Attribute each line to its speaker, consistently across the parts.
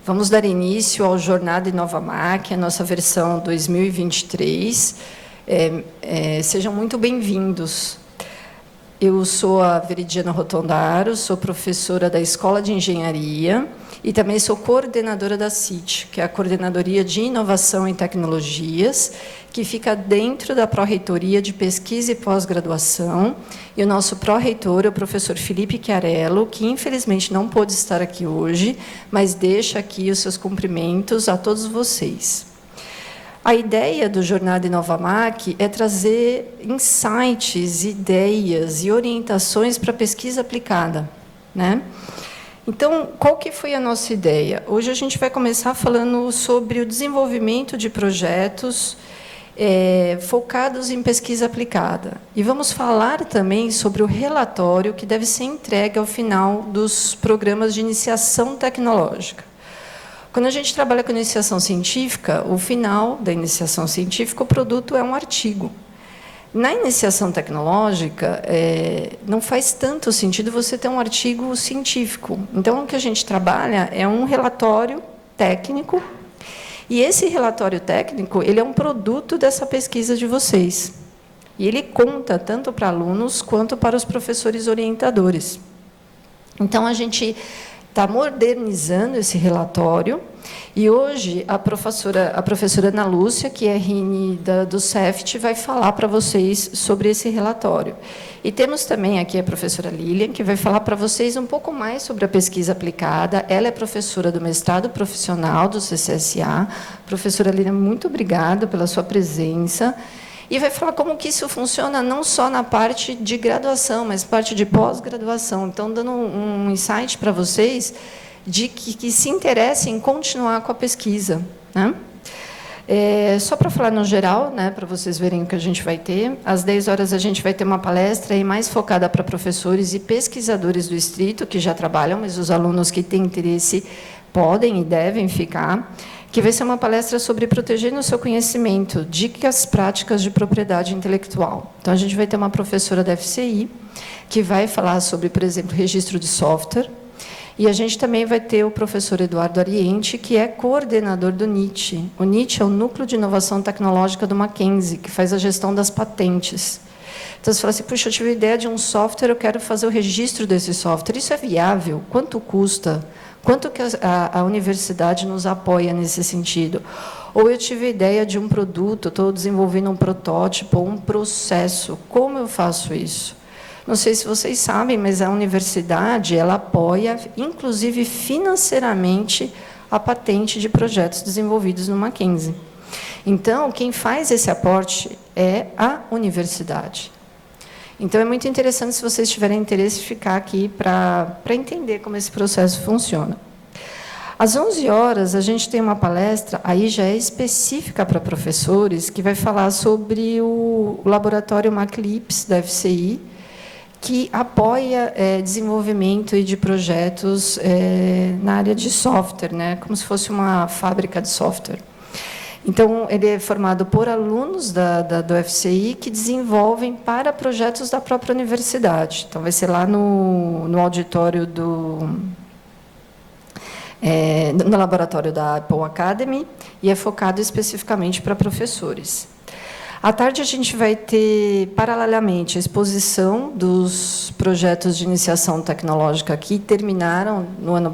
Speaker 1: Vamos dar início ao Jornada Inovamac, a nossa versão 2023. Sejam muito bem-vindos. Eu sou a Veridiana Rotondaro, sou professora da Escola de Engenharia e também sou coordenadora da CIT, que é a Coordenadoria de Inovação em Tecnologias, que fica dentro da Pró-Reitoria de Pesquisa e Pós-Graduação. E o nosso pró-reitor é o professor Felipe Chiarello, que infelizmente não pôde estar aqui hoje, mas deixa aqui os seus cumprimentos a todos vocês. A ideia do Jornada Inovamac é trazer insights, ideias e orientações para a pesquisa aplicada, né? Então, qual que foi a nossa ideia? Hoje a gente vai começar falando sobre o desenvolvimento de projetos focados em pesquisa aplicada. E vamos falar também sobre o relatório que deve ser entregue ao final dos programas de iniciação tecnológica. Quando a gente trabalha com iniciação científica, o final da iniciação científica, o produto é um artigo. Na iniciação tecnológica, não faz tanto sentido você ter um artigo científico. Então, o que a gente trabalha é um relatório técnico, e esse relatório técnico ele é um produto dessa pesquisa de vocês. E ele conta tanto para alunos quanto para os professores orientadores. Então, a gente está modernizando esse relatório, e hoje a professora Ana Lúcia, que é RN do CEFT, vai falar para vocês sobre esse relatório. E temos também aqui a professora Lilian, que vai falar para vocês um pouco mais sobre a pesquisa aplicada. Ela é professora do mestrado profissional do CCSA. Professora Lilian, muito obrigada pela sua presença. E vai falar como que isso funciona não só na parte de graduação, mas parte de pós-graduação. Então, dando um insight para vocês de que se interessem em continuar com a pesquisa, né? Só para falar no geral, né, para vocês verem o que a gente vai ter, às 10 horas a gente vai ter uma palestra aí mais focada para professores e pesquisadores do distrito, que já trabalham, mas os alunos que têm interesse podem e devem ficar, que vai ser uma palestra sobre protegendo o seu conhecimento, dicas práticas de propriedade intelectual. Então, a gente vai ter uma professora da FCI, que vai falar sobre, por exemplo, registro de software, e a gente também vai ter o professor Eduardo Ariente, que é coordenador do NIT. O NIT é o Núcleo de Inovação Tecnológica do Mackenzie, que faz a gestão das patentes. Então, você fala assim, puxa, eu tive a ideia de um software, eu quero fazer o registro desse software. Isso é viável? Quanto custa? Quanto que a universidade nos apoia nesse sentido? Ou eu tive a ideia de um produto, estou desenvolvendo um protótipo, um processo. Como eu faço isso? Não sei se vocês sabem, mas a universidade ela apoia, inclusive financeiramente, a patente de projetos desenvolvidos no Mackenzie. Então, quem faz esse aporte é a universidade. Então, é muito interessante, se vocês tiverem interesse, ficar aqui para entender como esse processo funciona. Às 11 horas, a gente tem uma palestra, aí já é específica para professores, que vai falar sobre o laboratório MacLips, da FCI, que apoia desenvolvimento de projetos na área de software, né, como se fosse uma fábrica de software. Então, ele é formado por alunos do FCI que desenvolvem para projetos da própria universidade. Então, vai ser lá no auditório no laboratório da Apple Academy, e é focado especificamente para professores. À tarde, a gente vai ter, paralelamente, a exposição dos projetos de iniciação tecnológica que terminaram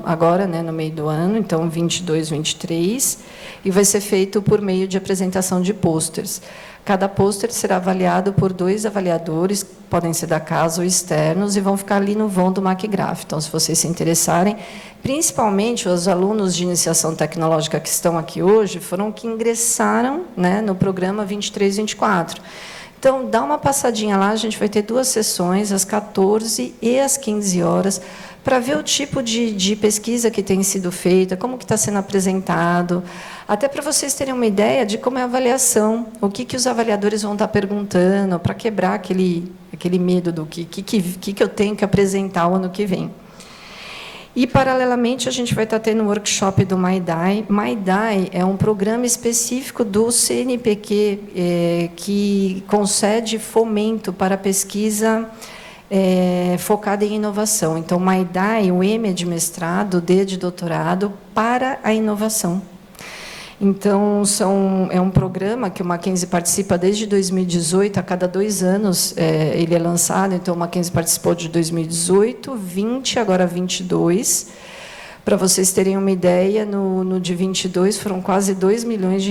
Speaker 1: agora, né, no meio do ano, então, 22, 23, e vai ser feito por meio de apresentação de pôsteres. Cada pôster será avaliado por 2 avaliadores, podem ser da casa ou externos, e vão ficar ali no vão do MacGraph. Então, se vocês se interessarem, principalmente os alunos de iniciação tecnológica que estão aqui hoje, foram que ingressaram, né, no programa 23, 24. Então, dá uma passadinha lá, a gente vai ter 2 sessões, às 14 e às 15 horas, para ver o tipo de pesquisa que tem sido feita, como que está sendo apresentado, até para vocês terem uma ideia de como é a avaliação, o que os avaliadores vão estar perguntando, para quebrar aquele medo do que eu tenho que apresentar o ano que vem. E, paralelamente, a gente vai estar tendo um workshop do MyDai. MyDai é um programa específico do CNPq que concede fomento para a pesquisa focada em inovação. Então, MyDai, o M é de mestrado, o D é de doutorado para a inovação. Então, é um programa que o Mackenzie participa desde 2018, a cada 2 anos ele é lançado. Então, o Mackenzie participou de 2018, 20, agora 22. Para vocês terem uma ideia, no de 22 foram quase R$2 milhões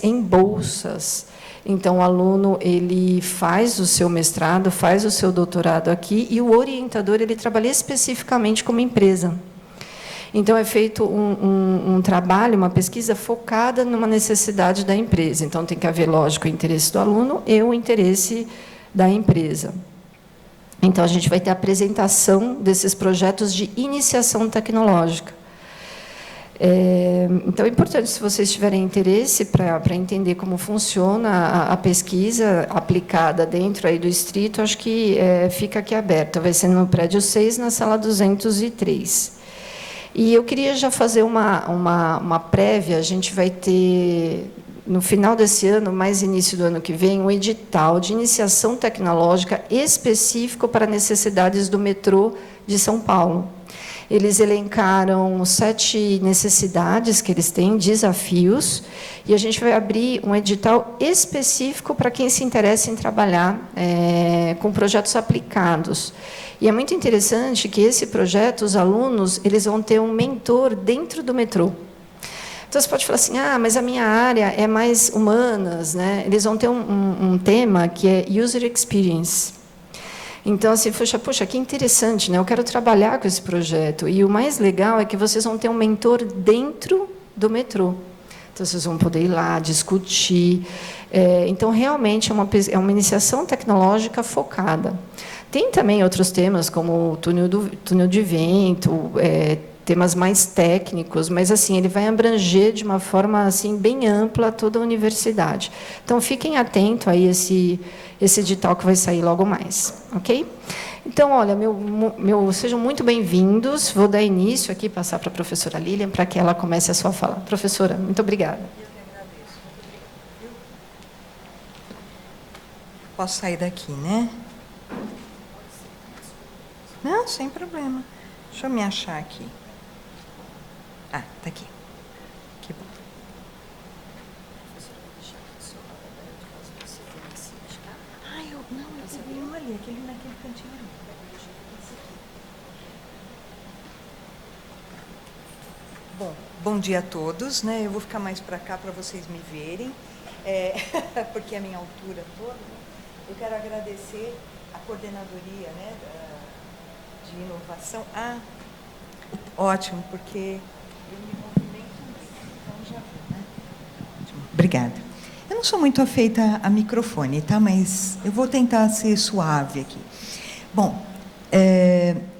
Speaker 1: em bolsas. Então, o aluno ele faz o seu mestrado, faz o seu doutorado aqui, e o orientador ele trabalha especificamente com uma empresa. Então, é feito um trabalho, uma pesquisa focada numa necessidade da empresa. Então, tem que haver, lógico, o interesse do aluno e o interesse da empresa. Então, a gente vai ter a apresentação desses projetos de iniciação tecnológica. Então, é importante, se vocês tiverem interesse para entender como funciona a pesquisa aplicada dentro aí do distrito, acho que fica aqui aberta. Vai ser no prédio 6, na sala 203. E eu queria já fazer uma prévia. A gente vai ter, no final desse ano, mais início do ano que vem, um edital de iniciação tecnológica específico para necessidades do metrô de São Paulo. Eles elencaram 7 necessidades que eles têm, desafios, e a gente vai abrir um edital específico para quem se interessa em trabalhar com projetos aplicados. E é muito interessante que esse projeto, os alunos, eles vão ter um mentor dentro do metrô. Então, você pode falar assim, mas a minha área é mais humanas, né? Eles vão ter um tema que é User Experience. Então, assim, puxa, que interessante, né? Eu quero trabalhar com esse projeto. E o mais legal é que vocês vão ter um mentor dentro do metrô. Então, vocês vão poder ir lá, discutir. Então, realmente, é uma iniciação tecnológica focada. Tem também outros temas, como o túnel de vento, temas mais técnicos, mas assim ele vai abranger de uma forma assim bem ampla toda a universidade. Então, fiquem atentos aí esse edital que vai sair logo mais, ok? Então, olha, sejam muito bem-vindos. Vou dar início aqui, passar para a professora Lilian, para que ela comece a sua fala. Professora, muito obrigada.
Speaker 2: Eu que agradeço. Posso sair daqui, né? Não, sem problema. Deixa eu me achar aqui. Está aqui. Que bom. Eu peguei um ali, naquele cantinho ali. Bom dia a todos, né? Eu vou ficar mais para cá para vocês me verem, porque a minha altura toda. Eu quero agradecer a coordenadoria, né, de inovação. Ótimo, porque eu me movimento muito, então já vi, né? Ótimo. Obrigada. Eu não sou muito afeita a microfone, tá? Mas eu vou tentar ser suave aqui. Bom,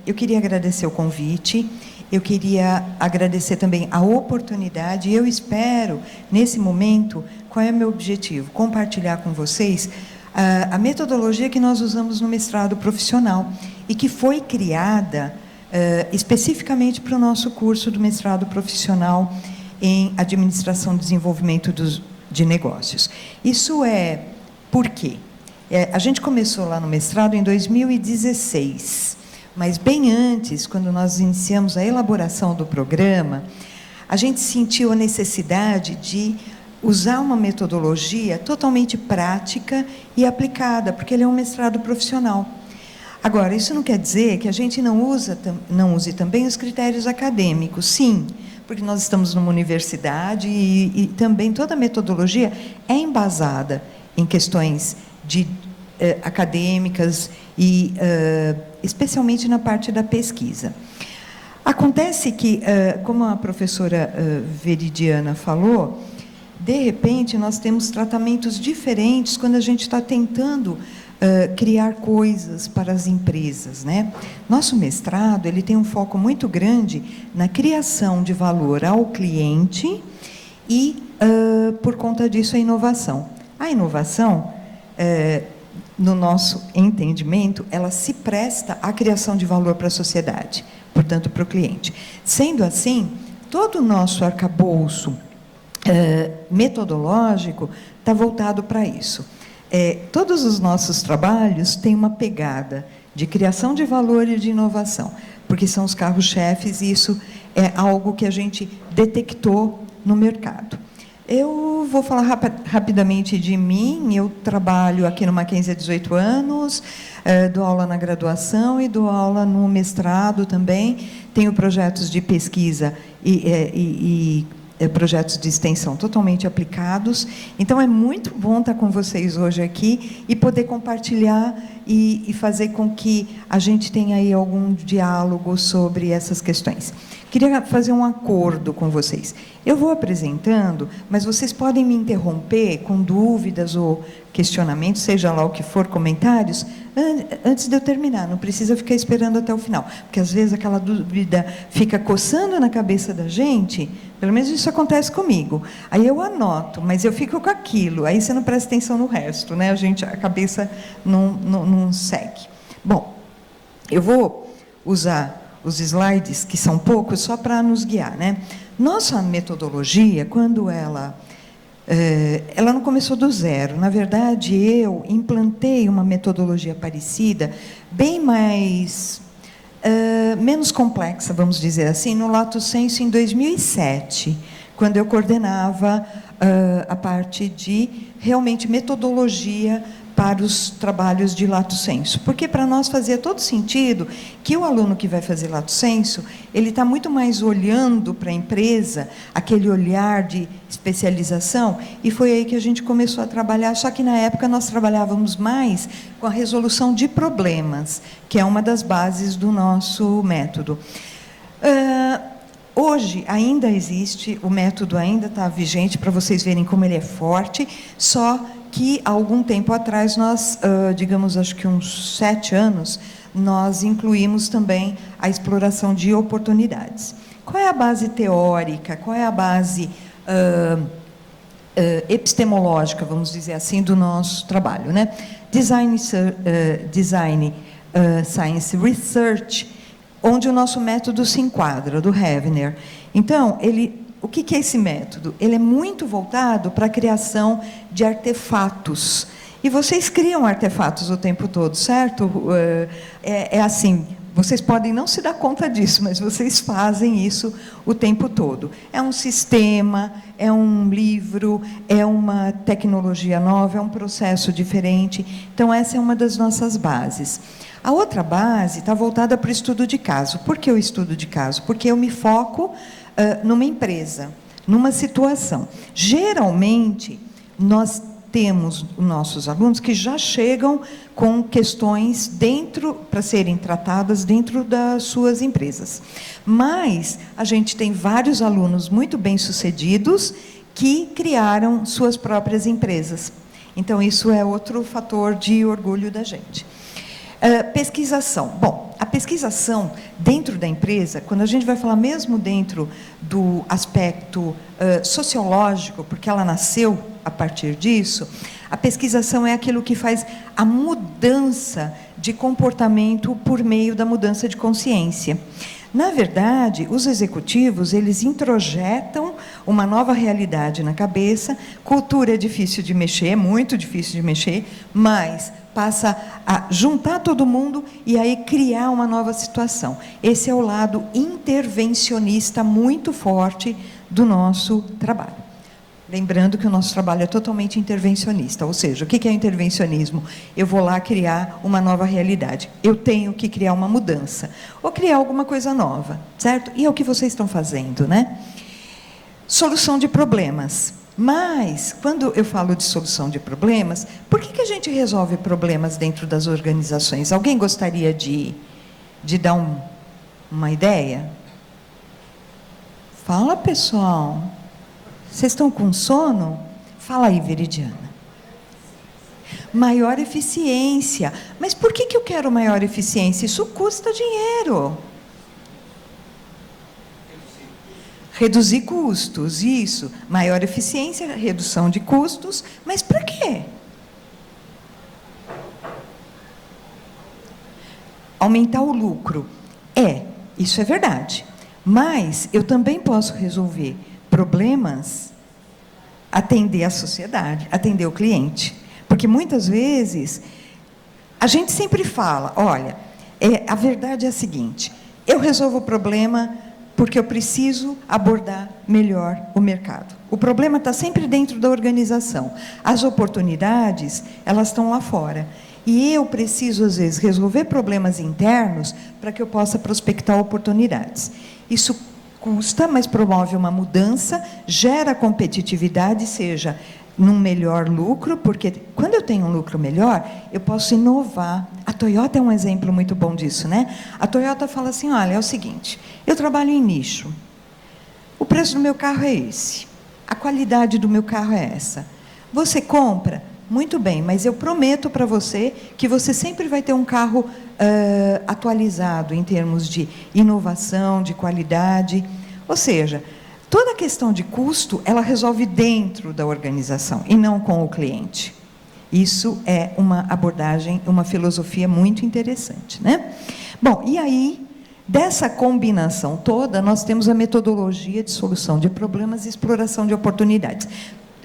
Speaker 2: eu queria agradecer o convite, eu queria agradecer também a oportunidade, e eu espero, nesse momento, qual é o meu objetivo? Compartilhar com vocês a metodologia que nós usamos no mestrado profissional e que foi criada especificamente para o nosso curso do mestrado profissional em Administração e Desenvolvimento de Negócios. Isso por quê? A gente começou lá no mestrado em 2016, mas bem antes, quando nós iniciamos a elaboração do programa, a gente sentiu a necessidade de usar uma metodologia totalmente prática e aplicada, porque ele é um mestrado profissional. Agora, isso não quer dizer que a gente não use também os critérios acadêmicos, sim, porque nós estamos numa universidade e também toda a metodologia é embasada em questões acadêmicas e especialmente na parte da pesquisa. Acontece que, como a professora Veridiana falou, de repente, nós temos tratamentos diferentes quando a gente está tentando criar coisas para as empresas, né? Nosso mestrado ele tem um foco muito grande na criação de valor ao cliente e, por conta disso, a inovação. A inovação, no nosso entendimento, ela se presta à criação de valor para a sociedade, portanto, para o cliente. Sendo assim, todo o nosso arcabouço metodológico está voltado para isso. todos os nossos trabalhos têm uma pegada de criação de valor e de inovação, porque são os carros-chefes, e isso é algo que a gente detectou no mercado. Eu vou falar rapidamente de mim. Eu trabalho aqui no Mackenzie há 18 anos, dou aula na graduação e dou aula no mestrado também. Tenho projetos de pesquisa e projetos de extensão totalmente aplicados. Então, é muito bom estar com vocês hoje aqui e poder compartilhar e fazer com que a gente tenha aí algum diálogo sobre essas questões. Queria fazer um acordo com vocês. Eu vou apresentando, mas vocês podem me interromper com dúvidas ou questionamentos, seja lá o que for, comentários, antes de eu terminar. Não precisa ficar esperando até o final, porque às vezes aquela dúvida fica coçando na cabeça da gente. Pelo menos isso acontece comigo. Aí eu anoto, mas eu fico com aquilo. Aí você não presta atenção no resto, né? A cabeça não segue. Bom, eu vou usar os slides, que são poucos, só para nos guiar, né? Nossa metodologia, quando ela não começou do zero. Na verdade, eu implantei uma metodologia parecida, bem mais menos complexa, vamos dizer assim, no Lato Sensu em 2007, quando eu coordenava a parte de realmente metodologia para os trabalhos de Lato Sensu. Porque para nós fazia todo sentido que o aluno que vai fazer Lato Sensu, ele está muito mais olhando para a empresa, aquele olhar de especialização, e foi aí que a gente começou a trabalhar, só que na época nós trabalhávamos mais com a resolução de problemas, que é uma das bases do nosso método. Hoje ainda existe, o método ainda está vigente, para vocês verem como ele é forte, só que há algum tempo atrás nós, digamos, acho que uns 7 anos, nós incluímos também a exploração de oportunidades. Qual é a base teórica, qual é a base epistemológica, vamos dizer assim, do nosso trabalho, né? Design Science Research, onde o nosso método se enquadra, do Hevener. Então, o que é esse método? Ele é muito voltado para a criação de artefatos. E vocês criam artefatos o tempo todo, certo? É assim, vocês podem não se dar conta disso, mas vocês fazem isso o tempo todo. É um sistema, é um livro, é uma tecnologia nova, é um processo diferente. Então, essa é uma das nossas bases. A outra base está voltada para o estudo de caso. Por que o estudo de caso? Porque eu me foco numa empresa, numa situação. Geralmente, nós temos nossos alunos que já chegam com questões para serem tratadas dentro das suas empresas. Mas a gente tem vários alunos muito bem-sucedidos que criaram suas próprias empresas. Então, isso é outro fator de orgulho da gente. Pesquisação. Bom, a pesquisação dentro da empresa, quando a gente vai falar mesmo dentro do aspecto sociológico, porque ela nasceu a partir disso, a pesquisação é aquilo que faz a mudança de comportamento por meio da mudança de consciência. Na verdade, os executivos, eles introjetam uma nova realidade na cabeça. Cultura é difícil de mexer, é muito difícil de mexer, mas passa a juntar todo mundo e aí criar uma nova situação. Esse é o lado intervencionista muito forte do nosso trabalho. Lembrando que o nosso trabalho é totalmente intervencionista, ou seja, o que é intervencionismo? Eu vou lá criar uma nova realidade. Eu tenho que criar uma mudança, ou criar alguma coisa nova, certo? E é o que vocês estão fazendo, né? Solução de problemas. Mas, quando eu falo de solução de problemas, por que a gente resolve problemas dentro das organizações? Alguém gostaria de dar uma ideia? Fala, pessoal. Vocês estão com sono? Fala aí, Veridiana. Maior eficiência. Mas por que eu quero maior eficiência? Isso custa dinheiro. Reduzir custos, isso. Maior eficiência, redução de custos. Mas para quê? Aumentar o lucro. Isso é verdade. Mas eu também posso resolver problemas, atender a sociedade, atender o cliente. Porque muitas vezes a gente sempre fala, olha, a verdade é a seguinte, eu resolvo o problema porque eu preciso abordar melhor o mercado. O problema está sempre dentro da organização. As oportunidades, elas estão lá fora. E eu preciso, às vezes, resolver problemas internos para que eu possa prospectar oportunidades. Isso custa, mas promove uma mudança, gera competitividade, seja num melhor lucro, porque quando eu tenho um lucro melhor, eu posso inovar. A Toyota é um exemplo muito bom disso, né? A Toyota fala assim, olha, é o seguinte, eu trabalho em nicho, o preço do meu carro é esse, a qualidade do meu carro é essa. Você compra? Muito bem, mas eu prometo para você que você sempre vai ter um carro atualizado em termos de inovação, de qualidade. Ou seja, toda a questão de custo, ela resolve dentro da organização e não com o cliente. Isso é uma abordagem, uma filosofia muito interessante, né? Bom, e aí, dessa combinação toda, nós temos a metodologia de solução de problemas e exploração de oportunidades.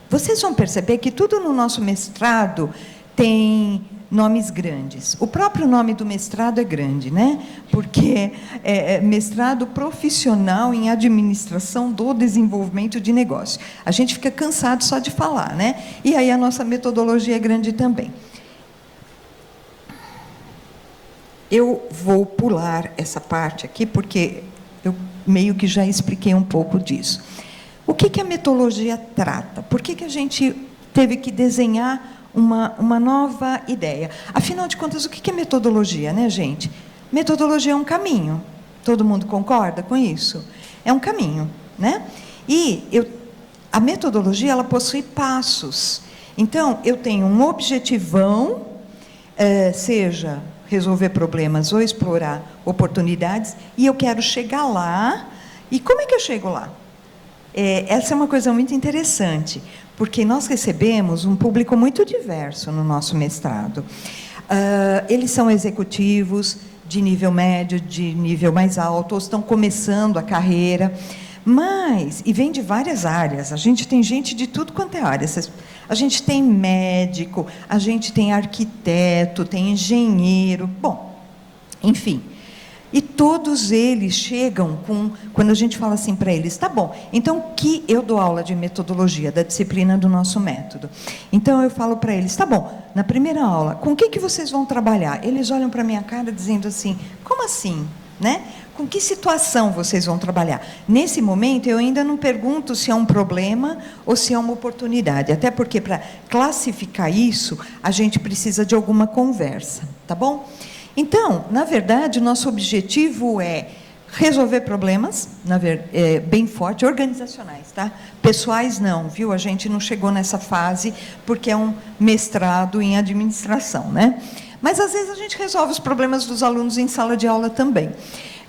Speaker 2: Vocês vão perceber que tudo no nosso mestrado tem nomes grandes. O próprio nome do mestrado é grande, né? Porque é mestrado profissional em administração do desenvolvimento de negócio. A gente fica cansado só de falar, né? E aí a nossa metodologia é grande também. Eu vou pular essa parte aqui, porque eu meio que já expliquei um pouco disso. O que a metodologia trata? Por que a gente teve que desenhar uma nova ideia? Afinal de contas, o que é metodologia, né, gente? Metodologia é um caminho. Todo mundo concorda com isso? É um caminho, né? E a metodologia, ela possui passos. Então, eu tenho um objetivão, seja resolver problemas ou explorar oportunidades, e eu quero chegar lá. E como é que eu chego lá? Essa é uma coisa muito interessante, porque nós recebemos um público muito diverso no nosso mestrado. Eles são executivos de nível médio, de nível mais alto, ou estão começando a carreira, e vem de várias áreas. A gente tem gente de tudo quanto é área. A gente tem médico, a gente tem arquiteto, tem engenheiro, bom, enfim. E todos eles chegam quando a gente fala assim para eles, tá bom, então que eu dou aula de metodologia, da disciplina do nosso método. Então eu falo para eles, tá bom, na primeira aula, com o que vocês vão trabalhar? Eles olham para a minha cara dizendo assim, como assim? Né? Com que situação vocês vão trabalhar? Nesse momento, eu ainda não pergunto se é um problema ou se é uma oportunidade, até porque para classificar isso, a gente precisa de alguma conversa, tá bom? Então, na verdade, o nosso objetivo é resolver problemas, bem forte, organizacionais, tá? Pessoais não, viu? A gente não chegou nessa fase porque é um mestrado em administração, né? Mas, às vezes, a gente resolve os problemas dos alunos em sala de aula também,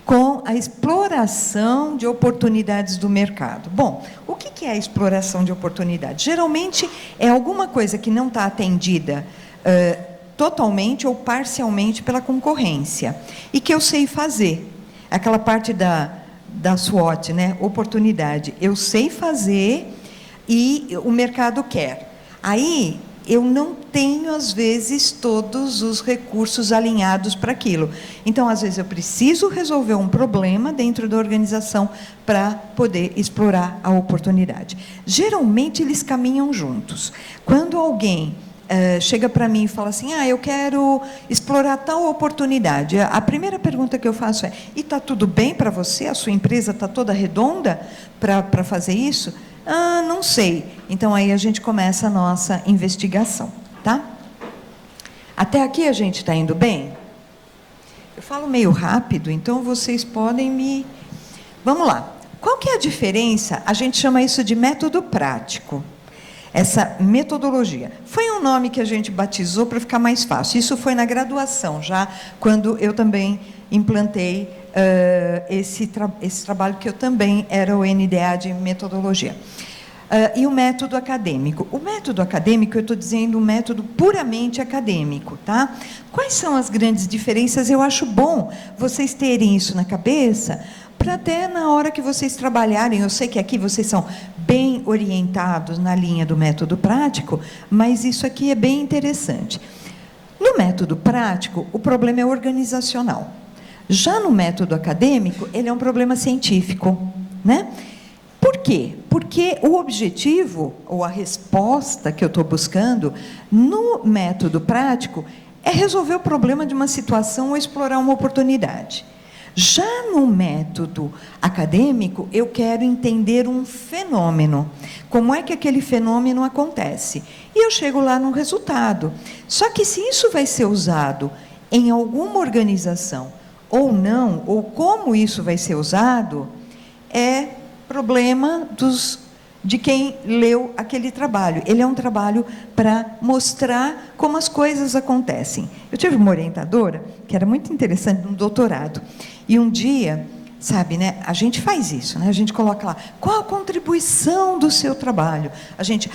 Speaker 2: com a exploração de oportunidades do mercado. Bom, o que é a exploração de oportunidades? Geralmente, é alguma coisa que não está atendida totalmente ou parcialmente pela concorrência, e que eu sei fazer. Aquela parte da SWOT, né? Oportunidade. Eu sei fazer e o mercado quer. Aí, eu não tenho, às vezes, todos os recursos alinhados para aquilo. Então, às vezes, eu preciso resolver um problema dentro da organização para poder explorar a oportunidade. Geralmente, eles caminham juntos. Quando alguém chega para mim e fala assim, eu quero explorar tal oportunidade, a primeira pergunta que eu faço é, e está tudo bem para você? A sua empresa está toda redonda para fazer isso? Não sei. Então, aí a gente começa a nossa investigação, tá? Até aqui a gente está indo bem? Eu falo meio rápido, então vocês podem me... Vamos lá. Qual que é a diferença? A gente chama isso de método prático. Essa metodologia. Foi um nome que a gente batizou para ficar mais fácil. Isso foi na graduação, já quando eu também implantei esse trabalho, que eu também era o NDA de metodologia. E o método acadêmico. O método acadêmico, eu estou dizendo um método puramente acadêmico, tá? Quais são as grandes diferenças? Eu acho bom vocês terem isso na cabeça, para até na hora que vocês trabalharem, eu sei que aqui vocês são bem
Speaker 3: orientados na linha do método prático, mas isso aqui é bem interessante. No método prático, o problema é organizacional. Já no método acadêmico, ele é um problema científico, né? Por quê? Porque o objetivo, ou a resposta que eu estou buscando, no método prático, é resolver o problema de uma situação ou explorar uma oportunidade. Já no método acadêmico, eu quero entender um fenômeno. Como é que aquele fenômeno acontece? E eu chego lá no resultado. Só que se isso vai ser usado em alguma organização ou não, ou como isso vai ser usado, é problema de quem leu aquele trabalho. Ele é um trabalho para mostrar como as coisas acontecem. Eu tive uma orientadora que era muito interessante no doutorado. E um dia, sabe, né, a gente faz isso, né? A gente coloca lá, qual a contribuição do seu trabalho? A gente,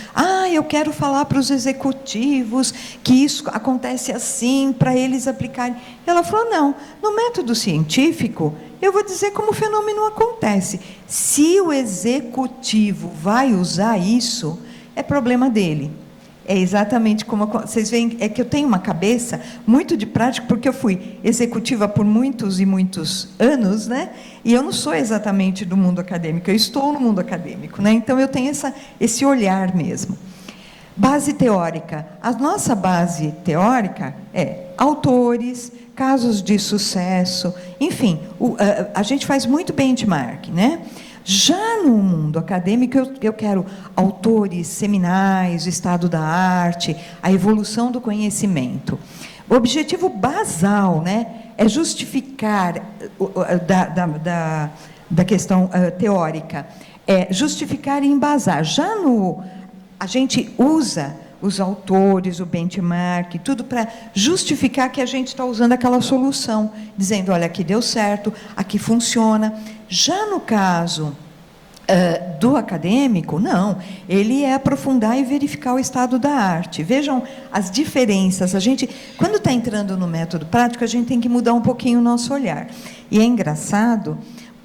Speaker 3: eu quero falar para os executivos que isso acontece assim, para eles aplicarem. Ela falou, não, no método científico, eu vou dizer como o fenômeno acontece. Se o executivo vai usar isso, é problema dele. É exatamente como... Vocês veem, é que eu tenho uma cabeça muito de prático, porque eu fui executiva por muitos e muitos anos, né? E eu não sou exatamente do mundo acadêmico, eu estou no mundo acadêmico, né? Então, eu tenho esse olhar mesmo. Base teórica. A nossa base teórica é autores, casos de sucesso, enfim, a gente faz muito benchmark, né? Já no mundo acadêmico, eu quero autores seminais, o estado da arte, a evolução do conhecimento. O objetivo basal, né, é justificar, da questão teórica, é justificar e embasar. A gente usa os autores, o benchmark, tudo para justificar que a gente está usando aquela solução, dizendo, olha, aqui deu certo, aqui funciona. Já no caso do acadêmico, não, ele é aprofundar e verificar o estado da arte. Vejam as diferenças. Quando está entrando no método prático, a gente tem que mudar um pouquinho o nosso olhar. E é engraçado,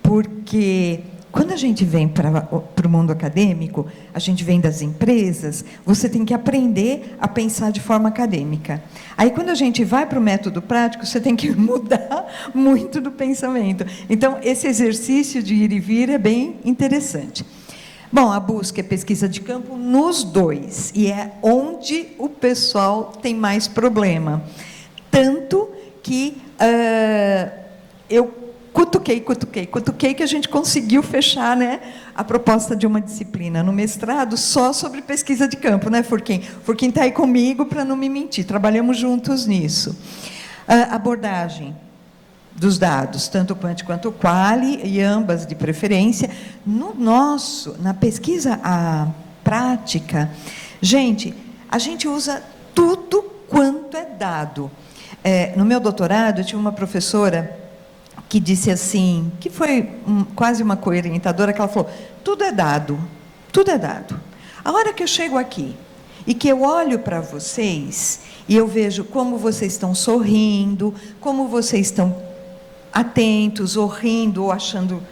Speaker 3: porque quando a gente vem para o mundo acadêmico, a gente vem das empresas, você tem que aprender a pensar de forma acadêmica. Aí, quando a gente vai para o método prático, você tem que mudar muito do pensamento. Então, esse exercício de ir e vir é bem interessante. Bom, a busca é pesquisa de campo nos dois, e é onde o pessoal tem mais problema. Tanto que eu cutuquei, que a gente conseguiu fechar, né, a proposta de uma disciplina no mestrado só sobre pesquisa de campo, né, Furquim? Furquim está aí comigo para não me mentir, trabalhamos juntos nisso. Abordagem dos dados, tanto quant quanto quali, e ambas de preferência. Na pesquisa prática, a gente usa tudo quanto é dado. No meu doutorado, eu tive uma professora que disse assim, que foi quase uma co-orientadora, que ela falou, tudo é dado. A hora que eu chego aqui e que eu olho para vocês e eu vejo como vocês estão sorrindo, como vocês estão atentos, ou rindo, ou achando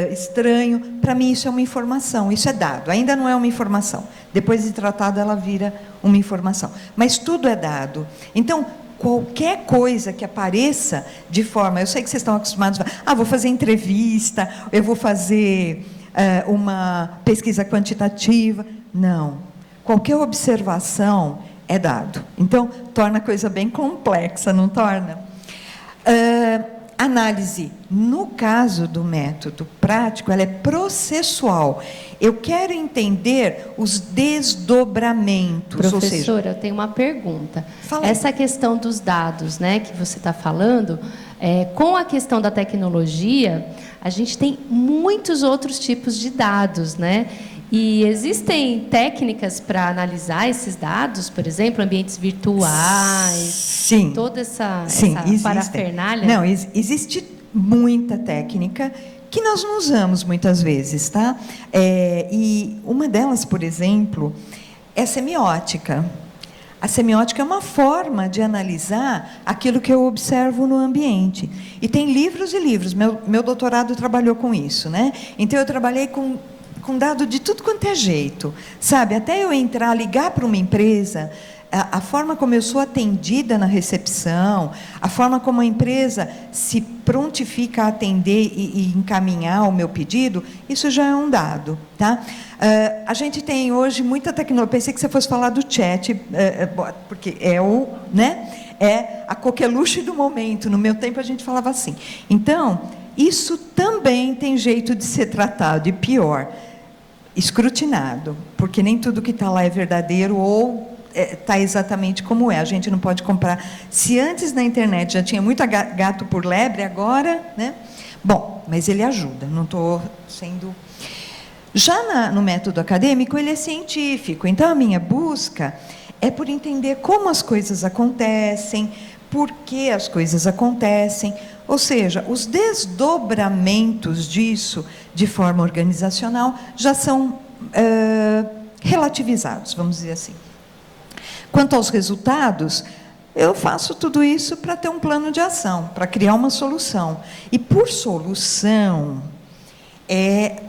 Speaker 3: estranho, para mim isso é uma informação, isso é dado, ainda não é uma informação. Depois de tratada, ela vira uma informação. Mas tudo é dado. Então, qualquer coisa que apareça de forma... Eu sei que vocês estão acostumados a... vou fazer entrevista, eu vou fazer uma pesquisa quantitativa. Não. Qualquer observação é dado. Então, torna a coisa bem complexa, não torna? Análise, no caso do método prático, ela é processual. Eu quero entender os desdobramentos.
Speaker 4: Professora, eu tenho uma pergunta.
Speaker 3: Fala.
Speaker 4: Essa questão dos dados, né, que você está falando, com a questão da tecnologia, a gente tem muitos outros tipos de dados, né? E existem técnicas para analisar esses dados, por exemplo, ambientes virtuais,
Speaker 3: sim,
Speaker 4: toda essa parafernália?
Speaker 3: Não, existe muita técnica que nós não usamos muitas vezes, tá? E uma delas, por exemplo, é a semiótica. A semiótica é uma forma de analisar aquilo que eu observo no ambiente. E tem livros e livros. Meu doutorado trabalhou com isso, né? Então, eu trabalhei com com dado de tudo quanto é jeito, sabe? Até eu entrar, ligar para uma empresa, a forma como eu sou atendida na recepção, a forma como a empresa se prontifica a atender e encaminhar o meu pedido, isso já é um dado, tá? A gente tem hoje muita tecnologia. Pensei que você fosse falar do chat, porque é o, né? É a coqueluche do momento. No meu tempo a gente falava assim. Então, isso também tem jeito de ser tratado, e pior, escrutinado, porque nem tudo que está lá é verdadeiro ou está exatamente como é. A gente não pode comprar. Se antes na internet já tinha muito gato por lebre, agora, né? Bom, mas ele ajuda, não estou sendo... Já no método acadêmico, ele é científico, então a minha busca é por entender como as coisas acontecem, por que as coisas acontecem, ou seja, os desdobramentos disso, de forma organizacional, já são relativizados, vamos dizer assim. Quanto aos resultados, eu faço tudo isso para ter um plano de ação, para criar uma solução. E por solução,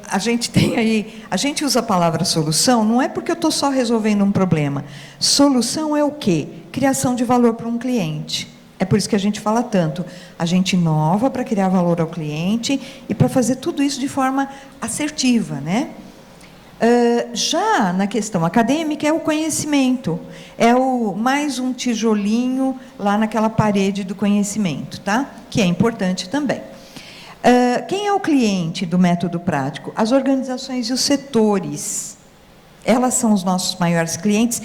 Speaker 3: a gente tem aí, a gente usa a palavra solução, não é porque eu estou só resolvendo um problema. Solução é o quê? Criação de valor para um cliente. É por isso que a gente fala tanto. A gente inova para criar valor ao cliente e para fazer tudo isso de forma assertiva, né? Já na questão acadêmica é o conhecimento, é mais um tijolinho lá naquela parede do conhecimento, tá? Que é importante também. Quem é o cliente do método prático? As organizações e os setores. Elas são os nossos maiores clientes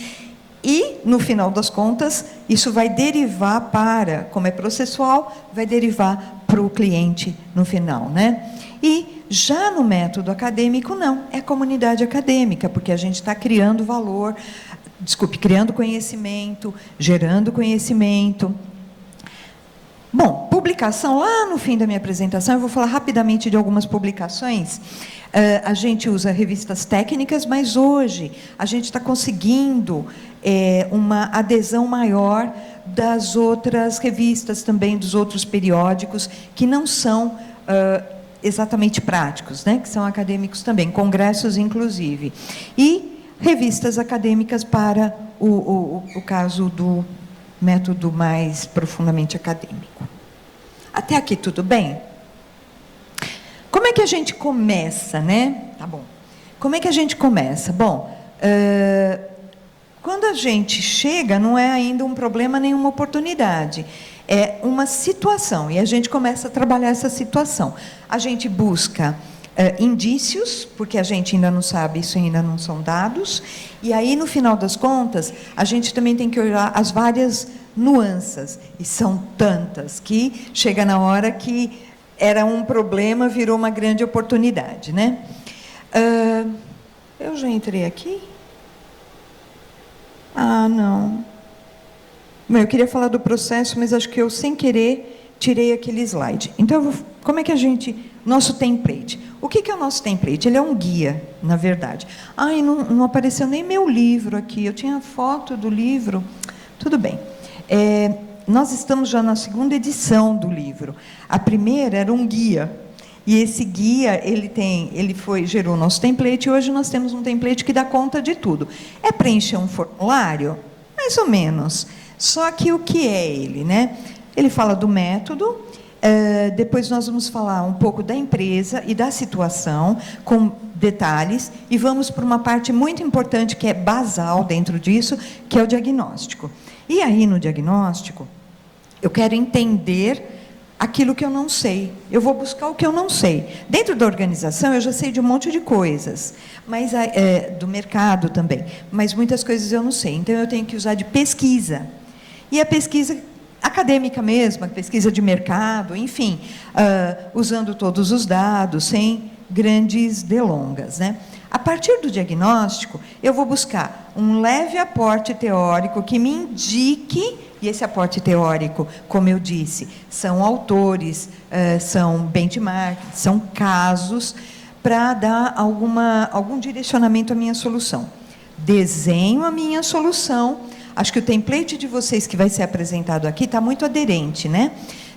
Speaker 3: e, no final das contas, isso vai derivar para, como é processual, vai derivar para o cliente no final, né? E já no método acadêmico, não, é a comunidade acadêmica, porque a gente está criando valor, criando conhecimento, gerando conhecimento. Bom, publicação, lá no fim da minha apresentação, eu vou falar rapidamente de algumas publicações. A gente usa revistas técnicas, mas hoje a gente está conseguindo uma adesão maior das outras revistas também, dos outros periódicos, que não são exatamente práticos, né? Que são acadêmicos também, congressos inclusive. E revistas acadêmicas para o caso do método mais profundamente acadêmico. Até aqui tudo bem? Como é que a gente começa, né? Tá bom. Como é que a gente começa? Bom, quando a gente chega, não é ainda um problema nem uma oportunidade. É uma situação, e a gente começa a trabalhar essa situação. A gente busca indícios, porque a gente ainda não sabe, isso ainda não são dados, e aí, no final das contas, a gente também tem que olhar as várias nuances, e são tantas, que chega na hora que era um problema, virou uma grande oportunidade, né? Eu já entrei aqui? Ah, não. Eu queria falar do processo, mas acho que eu, sem querer, tirei aquele slide. Então, como é que a gente... Nosso template. O que é o nosso template? Ele é um guia, na verdade. Ai, não apareceu nem meu livro aqui. Eu tinha foto do livro. Tudo bem. Nós estamos já na segunda edição do livro. A primeira era um guia. E esse guia, gerou o nosso template, e hoje nós temos um template que dá conta de tudo. É preencher um formulário? Mais ou menos. Só que o que é ele, né? Ele fala do método, depois nós vamos falar um pouco da empresa e da situação, com detalhes, e vamos para uma parte muito importante, que é basal dentro disso, que é o diagnóstico. E aí, no diagnóstico, eu quero entender aquilo que eu não sei. Eu vou buscar o que eu não sei. Dentro da organização, eu já sei de um monte de coisas, mas do mercado também, mas muitas coisas eu não sei. Então, eu tenho que usar de pesquisa. E a pesquisa acadêmica mesmo, a pesquisa de mercado, enfim, usando todos os dados, sem grandes delongas, né? A partir do diagnóstico, eu vou buscar um leve aporte teórico que me indique, e esse aporte teórico, como eu disse, são autores, são benchmarks, são casos, para dar algum direcionamento à minha solução. Desenho a minha solução. Acho que o template de vocês que vai ser apresentado aqui está muito aderente, né?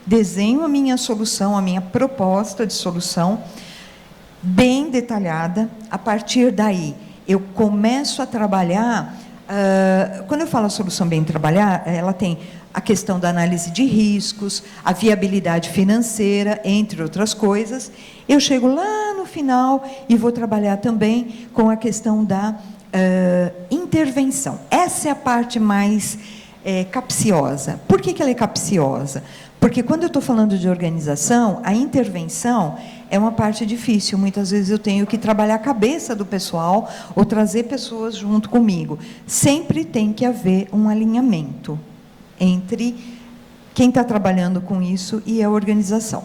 Speaker 3: Desenho a minha solução, a minha proposta de solução. bem detalhada. A partir daí, eu começo a trabalhar. Quando eu falo a solução bem trabalhar, ela tem a questão da análise de riscos, a viabilidade financeira, entre outras coisas. Eu chego lá no final e vou trabalhar também com a questão da intervenção. Essa é a parte mais capciosa. Por que ela é capciosa? Porque quando eu estou falando de organização, a intervenção é uma parte difícil. Muitas vezes eu tenho que trabalhar a cabeça do pessoal ou trazer pessoas junto comigo. Sempre tem que haver um alinhamento entre quem está trabalhando com isso e a organização.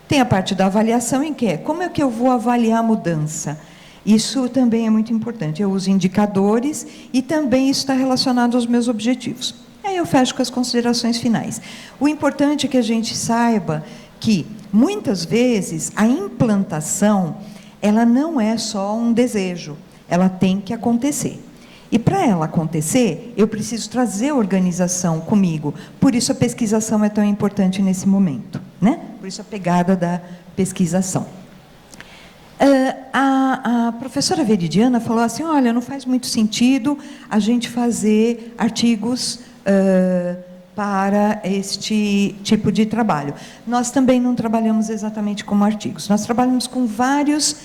Speaker 3: Tem a parte da avaliação, em que é como é que eu vou avaliar a mudança. Isso também é muito importante. Eu uso indicadores e também isso está relacionado aos meus objetivos. Aí eu fecho com as considerações finais. O importante é que a gente saiba que, muitas vezes, a implantação, ela não é só um desejo, ela tem que acontecer. E, para ela acontecer, eu preciso trazer a organização comigo. Por isso, a pesquisação é tão importante nesse momento, né? Por isso, a pegada da pesquisação. A professora Veridiana falou assim, olha, não faz muito sentido a gente fazer artigos para este tipo de trabalho. Nós também não trabalhamos exatamente como artigos, nós trabalhamos com vários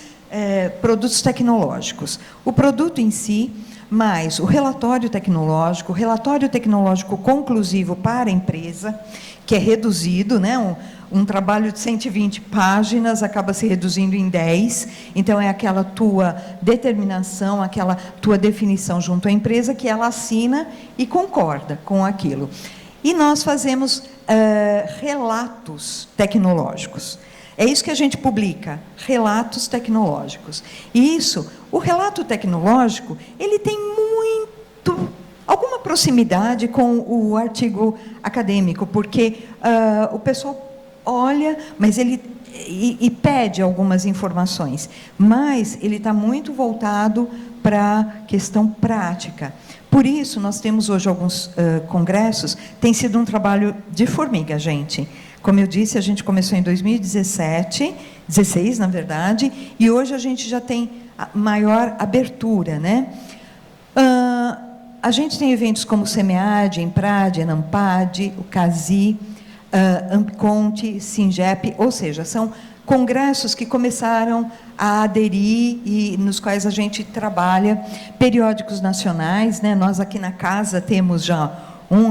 Speaker 3: produtos tecnológicos. O produto em si, mais o relatório tecnológico conclusivo para a empresa, que é reduzido, né? Um trabalho de 120 páginas acaba se reduzindo em 10, então é aquela tua determinação, aquela tua definição junto à empresa que ela assina e concorda com aquilo. E nós fazemos relatos tecnológicos. É isso que a gente publica, relatos tecnológicos. E isso, o relato tecnológico, ele tem alguma proximidade com o artigo acadêmico, porque o pessoal olha, mas ele e pede algumas informações, mas ele está muito voltado para a questão prática. Por isso, nós temos hoje alguns congressos, tem sido um trabalho de formiga, gente. Como eu disse, a gente começou em 2017, 16, na verdade, e hoje a gente já tem maior abertura, né? A gente tem eventos como o SEMEAD, EMPRAD, ENAMPAD, o CASI, AmpConte, SINGEP, ou seja, são congressos que começaram a aderir e nos quais a gente trabalha, periódicos nacionais, né? Nós aqui na casa temos já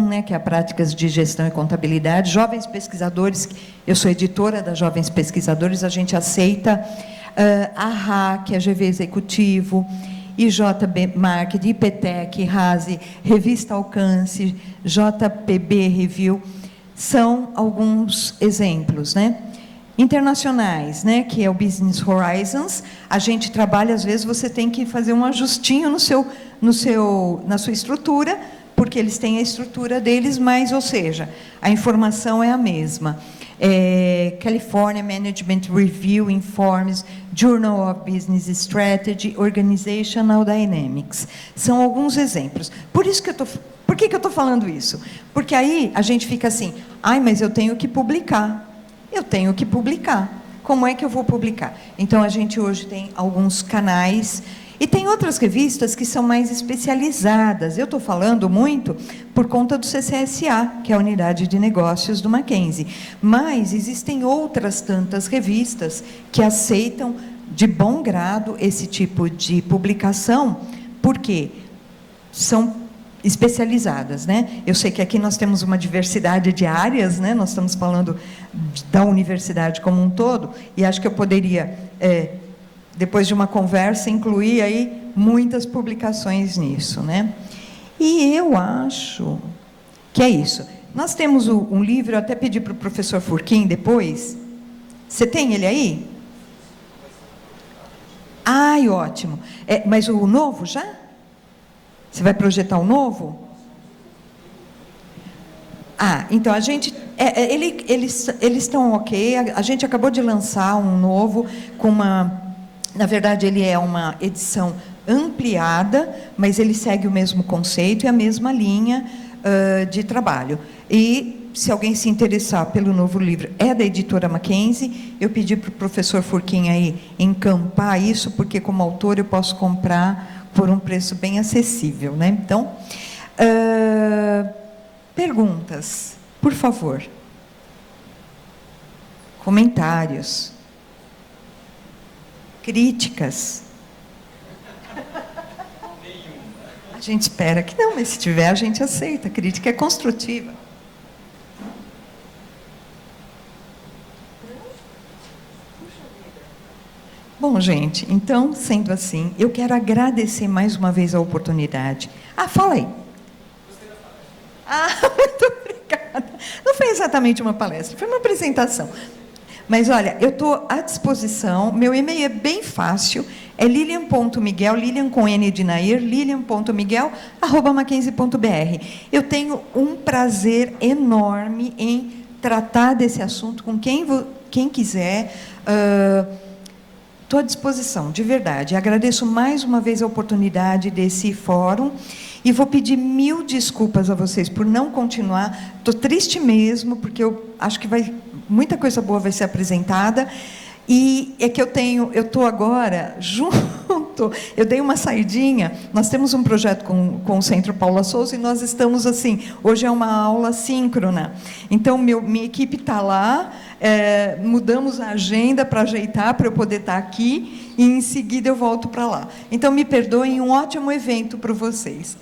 Speaker 3: né, que é a Práticas de Gestão e Contabilidade, Jovens Pesquisadores, eu sou editora da Jovens Pesquisadores, a gente aceita a RAC, a GV Executivo, IJB Market, IPTEC, RASE, Revista Alcance, JPB Review, são alguns exemplos, né? Internacionais, né, que é o Business Horizons, a gente trabalha, às vezes você tem que fazer um ajustinho na sua estrutura, porque eles têm a estrutura deles, mas, ou seja, a informação é a mesma. California Management Review Informs, Journal of Business Strategy, Organizational Dynamics. São alguns exemplos. Por que eu estou falando isso? Porque aí a gente fica assim, mas eu tenho que publicar. Eu tenho que publicar. Como é que eu vou publicar? Então, a gente hoje tem alguns canais, e tem outras revistas que são mais especializadas. Eu estou falando muito por conta do CCSA, que é a Unidade de Negócios do Mackenzie. Mas existem outras tantas revistas que aceitam de bom grado esse tipo de publicação, porque são especializadas, né? Eu sei que aqui nós temos uma diversidade de áreas, né? Nós estamos falando da universidade como um todo, e acho que eu poderia, depois de uma conversa, incluir aí muitas publicações nisso, né? E eu acho que é isso. Nós temos um livro, eu até pedi para o professor Furquim depois. Você tem ele aí? Ai, ótimo. Mas o novo já? Você vai projetar o novo? Então a gente, eles estão ok. A gente acabou de lançar um novo com na verdade ele é uma edição ampliada, mas ele segue o mesmo conceito e a mesma linha de trabalho. E se alguém se interessar pelo novo livro, é da editora Mackenzie. Eu pedi para o professor Furquim aí encampar isso, porque como autor eu posso comprar por um preço bem acessível, né? Então, perguntas, por favor. Comentários. Críticas. A gente espera que não, mas se tiver, a gente aceita. A crítica é construtiva. Bom, gente, então, sendo assim, eu quero agradecer mais uma vez a oportunidade. Fala aí. Muito obrigada. Não foi exatamente uma palestra, foi uma apresentação. Mas, olha, eu estou à disposição, meu e-mail é bem fácil, é lilian.miguel, Lilian com N de Nair, lilian.miguel@mackenzie.br. Eu tenho um prazer enorme em tratar desse assunto com quem quiser. Estou à disposição, de verdade. Agradeço mais uma vez a oportunidade desse fórum e vou pedir 1000 desculpas a vocês por não continuar. Estou triste mesmo, porque eu acho que muita coisa boa vai ser apresentada. E é que eu estou agora junto, eu dei uma saidinha, nós temos um projeto com o Centro Paula Souza e nós estamos assim, hoje é uma aula síncrona, então minha equipe está lá, mudamos a agenda para ajeitar, para eu poder estar aqui, e em seguida eu volto para lá. Então, me perdoem, um ótimo evento para vocês.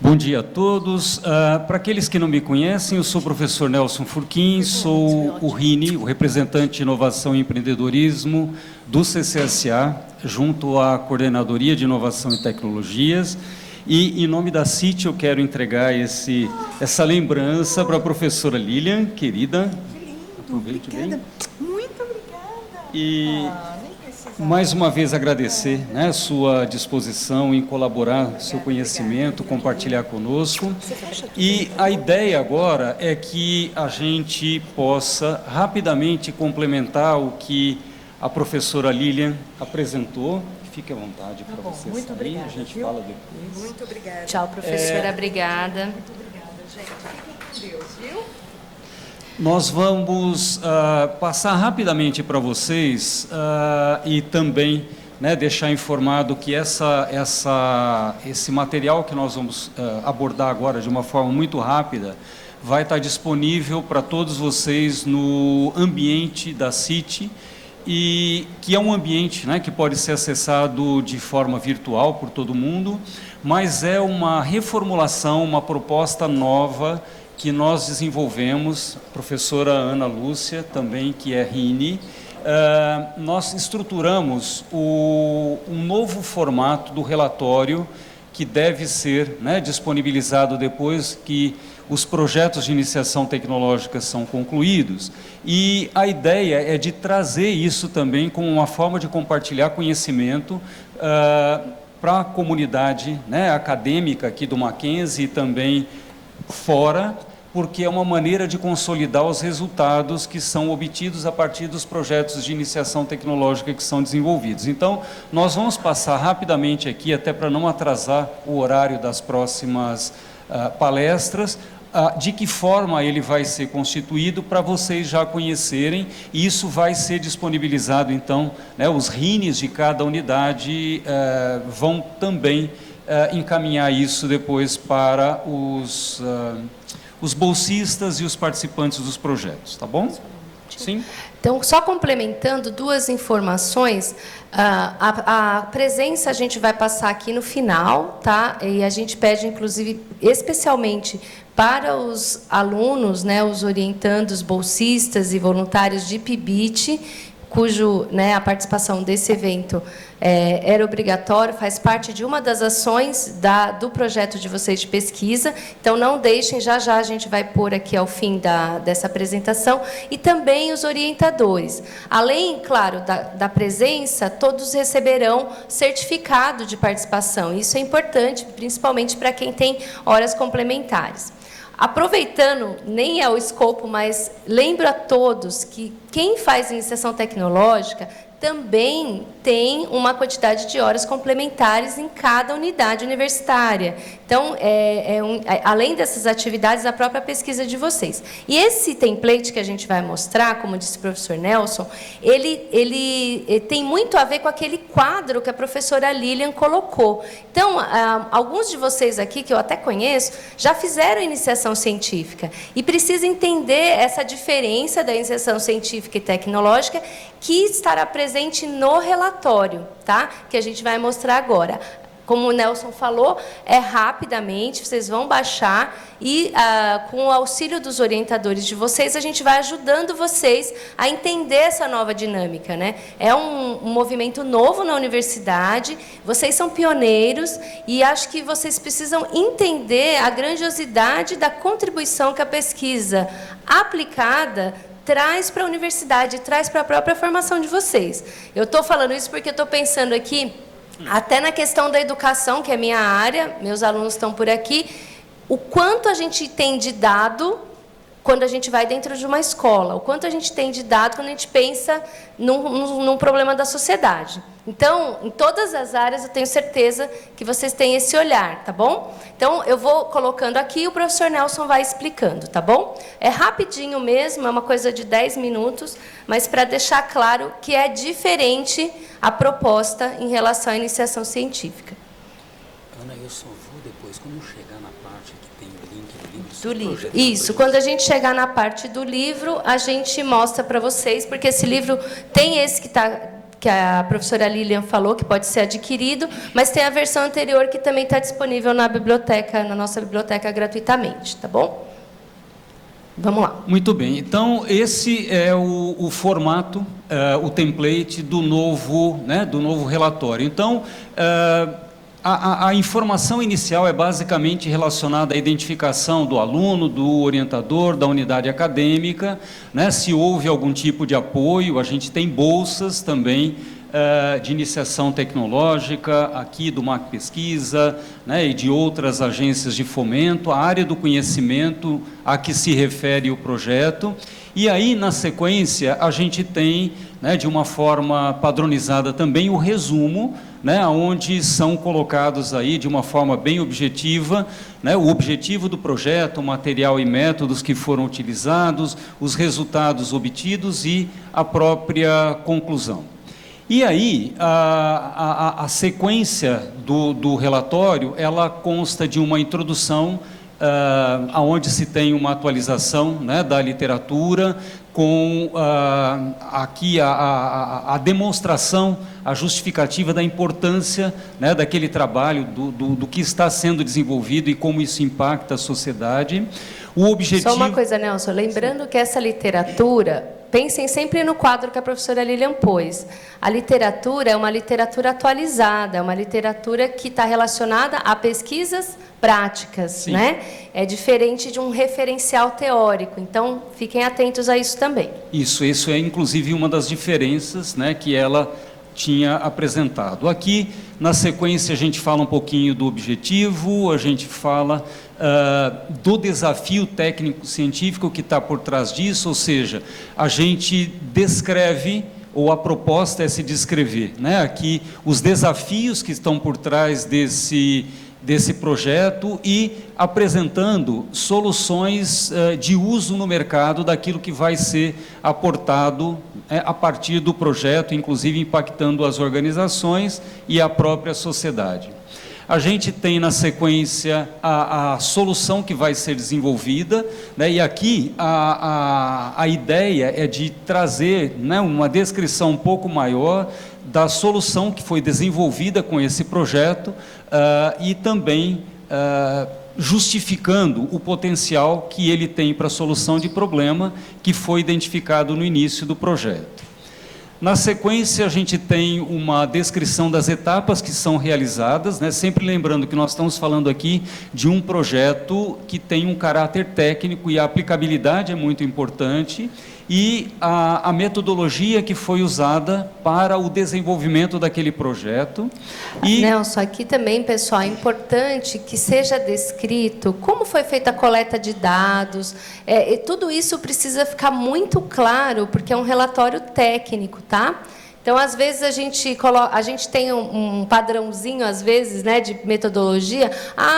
Speaker 5: Bom dia a todos. Para aqueles que não me conhecem, eu sou o professor Nelson Furquim, sou o RINI, o representante de Inovação e Empreendedorismo do CCSA, junto à Coordenadoria de Inovação e Tecnologias. E, em nome da CIT, eu quero entregar essa lembrança para a professora Lilian, querida. Aproveite bem.
Speaker 3: Muito obrigada.
Speaker 5: E mais uma vez agradecer, né, sua disposição em colaborar, seu conhecimento, compartilhar conosco. E a ideia agora é que a gente possa rapidamente complementar o que a professora Lilian apresentou. Fique à vontade para você
Speaker 2: muito
Speaker 5: sair,
Speaker 2: obrigada,
Speaker 5: a gente
Speaker 2: viu?
Speaker 5: fala depois.
Speaker 2: Muito obrigada.
Speaker 4: Tchau, professora. Obrigada.
Speaker 2: Muito obrigada, gente. Fiquem com Deus, viu?
Speaker 5: Nós vamos passar rapidamente para vocês e também, né, deixar informado que esse material que nós vamos abordar agora de uma forma muito rápida vai estar disponível para todos vocês no ambiente da CIT, e que é um ambiente, né, que pode ser acessado de forma virtual por todo mundo, mas é uma reformulação, uma proposta nova que nós desenvolvemos, a professora Ana Lúcia, também, que é RINI, nós estruturamos um novo formato do relatório que deve ser, né, disponibilizado depois que os projetos de iniciação tecnológica são concluídos. E a ideia é de trazer isso também como uma forma de compartilhar conhecimento para a comunidade, né, acadêmica aqui do Mackenzie e também fora, porque é uma maneira de consolidar os resultados que são obtidos a partir dos projetos de iniciação tecnológica que são desenvolvidos. Então, nós vamos passar rapidamente aqui, até para não atrasar o horário das próximas palestras, de que forma ele vai ser constituído, para vocês já conhecerem, e isso vai ser disponibilizado, então, né, os RINIs de cada unidade vão também encaminhar isso depois para os bolsistas e os participantes dos projetos, tá bom? Sim?
Speaker 4: Então, só complementando duas informações, a presença a gente vai passar aqui no final, tá? E a gente pede, inclusive, especialmente para os alunos, né, os orientandos, bolsistas e voluntários de PIBIT, cujo, né, a participação desse evento era obrigatório, faz parte de uma das ações do projeto de vocês de pesquisa. Então, não deixem, já a gente vai pôr aqui ao fim dessa apresentação, e também os orientadores. Além, claro, da presença, todos receberão certificado de participação. Isso é importante, principalmente para quem tem horas complementares. Aproveitando, nem é o escopo, mas lembro a todos que quem faz iniciação tecnológica também tem uma quantidade de horas complementares em cada unidade universitária. Então, além dessas atividades, a própria pesquisa de vocês. E esse template que a gente vai mostrar, como disse o professor Nelson, ele tem muito a ver com aquele quadro que a professora Lilian colocou. Então, alguns de vocês aqui, que eu até conheço, já fizeram iniciação científica e precisam entender essa diferença da iniciação científica e tecnológica que estará presente no relatório, tá? Que a gente vai mostrar agora. Como o Nelson falou, rapidamente, vocês vão baixar e, com o auxílio dos orientadores de vocês, a gente vai ajudando vocês a entender essa nova dinâmica, né? É um movimento novo na universidade, vocês são pioneiros e acho que vocês precisam entender a grandiosidade da contribuição que a pesquisa aplicada traz para a universidade, traz para a própria formação de vocês. Eu estou falando isso porque eu estou pensando aqui, até na questão da educação, que é minha área, meus alunos estão por aqui, o quanto a gente tem de dado quando a gente vai dentro de uma escola, o quanto a gente tem de dado quando a gente pensa num problema da sociedade. Então, em todas as áreas, eu tenho certeza que vocês têm esse olhar, tá bom? Então, eu vou colocando aqui e o professor Nelson vai explicando, tá bom? É rapidinho mesmo, é uma coisa de 10 minutos, mas para deixar claro que é diferente a proposta em relação à iniciação científica.
Speaker 6: Ana, eu só vou depois, quando chegar na parte que tem o link
Speaker 4: do livro. Isso, quando a gente chegar na parte do livro, a gente mostra para vocês, porque esse livro tem esse que a professora Lilian falou, que pode ser adquirido, mas tem a versão anterior que também está disponível na biblioteca, na nossa biblioteca gratuitamente, tá bom? Vamos lá.
Speaker 5: Muito bem. Então, esse é o formato, o template do novo relatório. Então, a informação inicial é basicamente relacionada à identificação do aluno, do orientador, da unidade acadêmica, né? Se houve algum tipo de apoio, a gente tem bolsas também de iniciação tecnológica, aqui do MAC Pesquisa, né, e de outras agências de fomento, a área do conhecimento a que se refere o projeto. E aí, na sequência, a gente tem, né, de uma forma padronizada também, o resumo, né, onde são colocados aí, de uma forma bem objetiva, né, o objetivo do projeto, o material e métodos que foram utilizados, os resultados obtidos e a própria conclusão. E aí, a sequência do relatório, ela consta de uma introdução, onde se tem uma atualização, né, da literatura, com aqui a demonstração, a justificativa da importância, né, daquele trabalho, do que está sendo desenvolvido e como isso impacta a sociedade. O objetivo...
Speaker 4: Só uma coisa, Nelson, lembrando que essa literatura... Pensem sempre no quadro que a professora Lilian pôs. A literatura é uma literatura atualizada, é uma literatura que está relacionada a pesquisas práticas, né? É diferente de um referencial teórico. Então, fiquem atentos a isso também. Isso
Speaker 5: é inclusive uma das diferenças, né, que ela tinha apresentado. Aqui, na sequência, a gente fala um pouquinho do objetivo, a gente fala do desafio técnico-científico que está por trás disso, ou seja, a gente descreve, ou a proposta é se descrever, né, aqui os desafios que estão por trás desse projeto e apresentando soluções de uso no mercado daquilo que vai ser aportado a partir do projeto, inclusive impactando as organizações e a própria sociedade. A gente tem, na sequência, a solução que vai ser desenvolvida, né? E aqui a ideia é de trazer, né, uma descrição um pouco maior da solução que foi desenvolvida com esse projeto e também justificando o potencial que ele tem para a solução de problema que foi identificado no início do projeto. Na sequência, a gente tem uma descrição das etapas que são realizadas, né? Sempre lembrando que nós estamos falando aqui de um projeto que tem um caráter técnico e a aplicabilidade é muito importante, e a metodologia que foi usada para o desenvolvimento daquele projeto. E...
Speaker 4: Nelson, aqui também, pessoal, é importante que seja descrito como foi feita a coleta de dados, e tudo isso precisa ficar muito claro, porque é um relatório técnico, tá? Então, às vezes, a gente tem um padrãozinho, às vezes, né, de metodologia.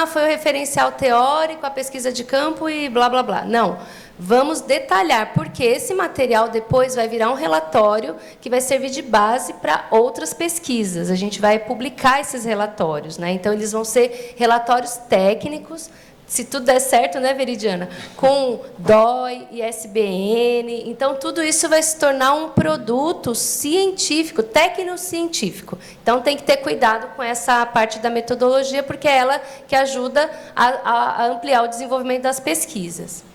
Speaker 4: Foi o referencial teórico, a pesquisa de campo e blá, blá, blá. Não. Vamos detalhar, porque esse material depois vai virar um relatório que vai servir de base para outras pesquisas. A gente vai publicar esses relatórios, né? Então, eles vão ser relatórios técnicos, se tudo der certo, né, Veridiana? Com DOI, ISBN. Então, tudo isso vai se tornar um produto científico, tecnocientífico. Então, tem que ter cuidado com essa parte da metodologia, porque é ela que ajuda a ampliar o desenvolvimento das pesquisas.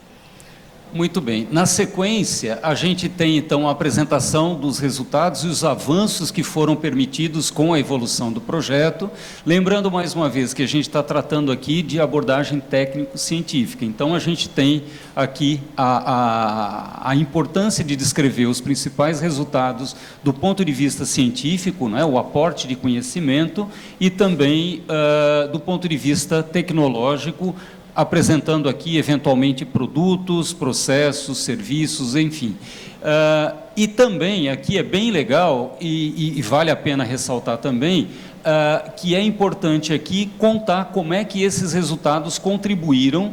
Speaker 5: Muito bem. Na sequência, a gente tem, então, a apresentação dos resultados e os avanços que foram permitidos com a evolução do projeto. Lembrando, mais uma vez, que a gente está tratando aqui de abordagem técnico-científica. Então, a gente tem aqui a importância de descrever os principais resultados do ponto de vista científico, né, o aporte de conhecimento, e também do ponto de vista tecnológico, apresentando aqui, eventualmente, produtos, processos, serviços, enfim. E também, aqui é bem legal, e vale a pena ressaltar também, que é importante aqui contar como é que esses resultados contribuíram,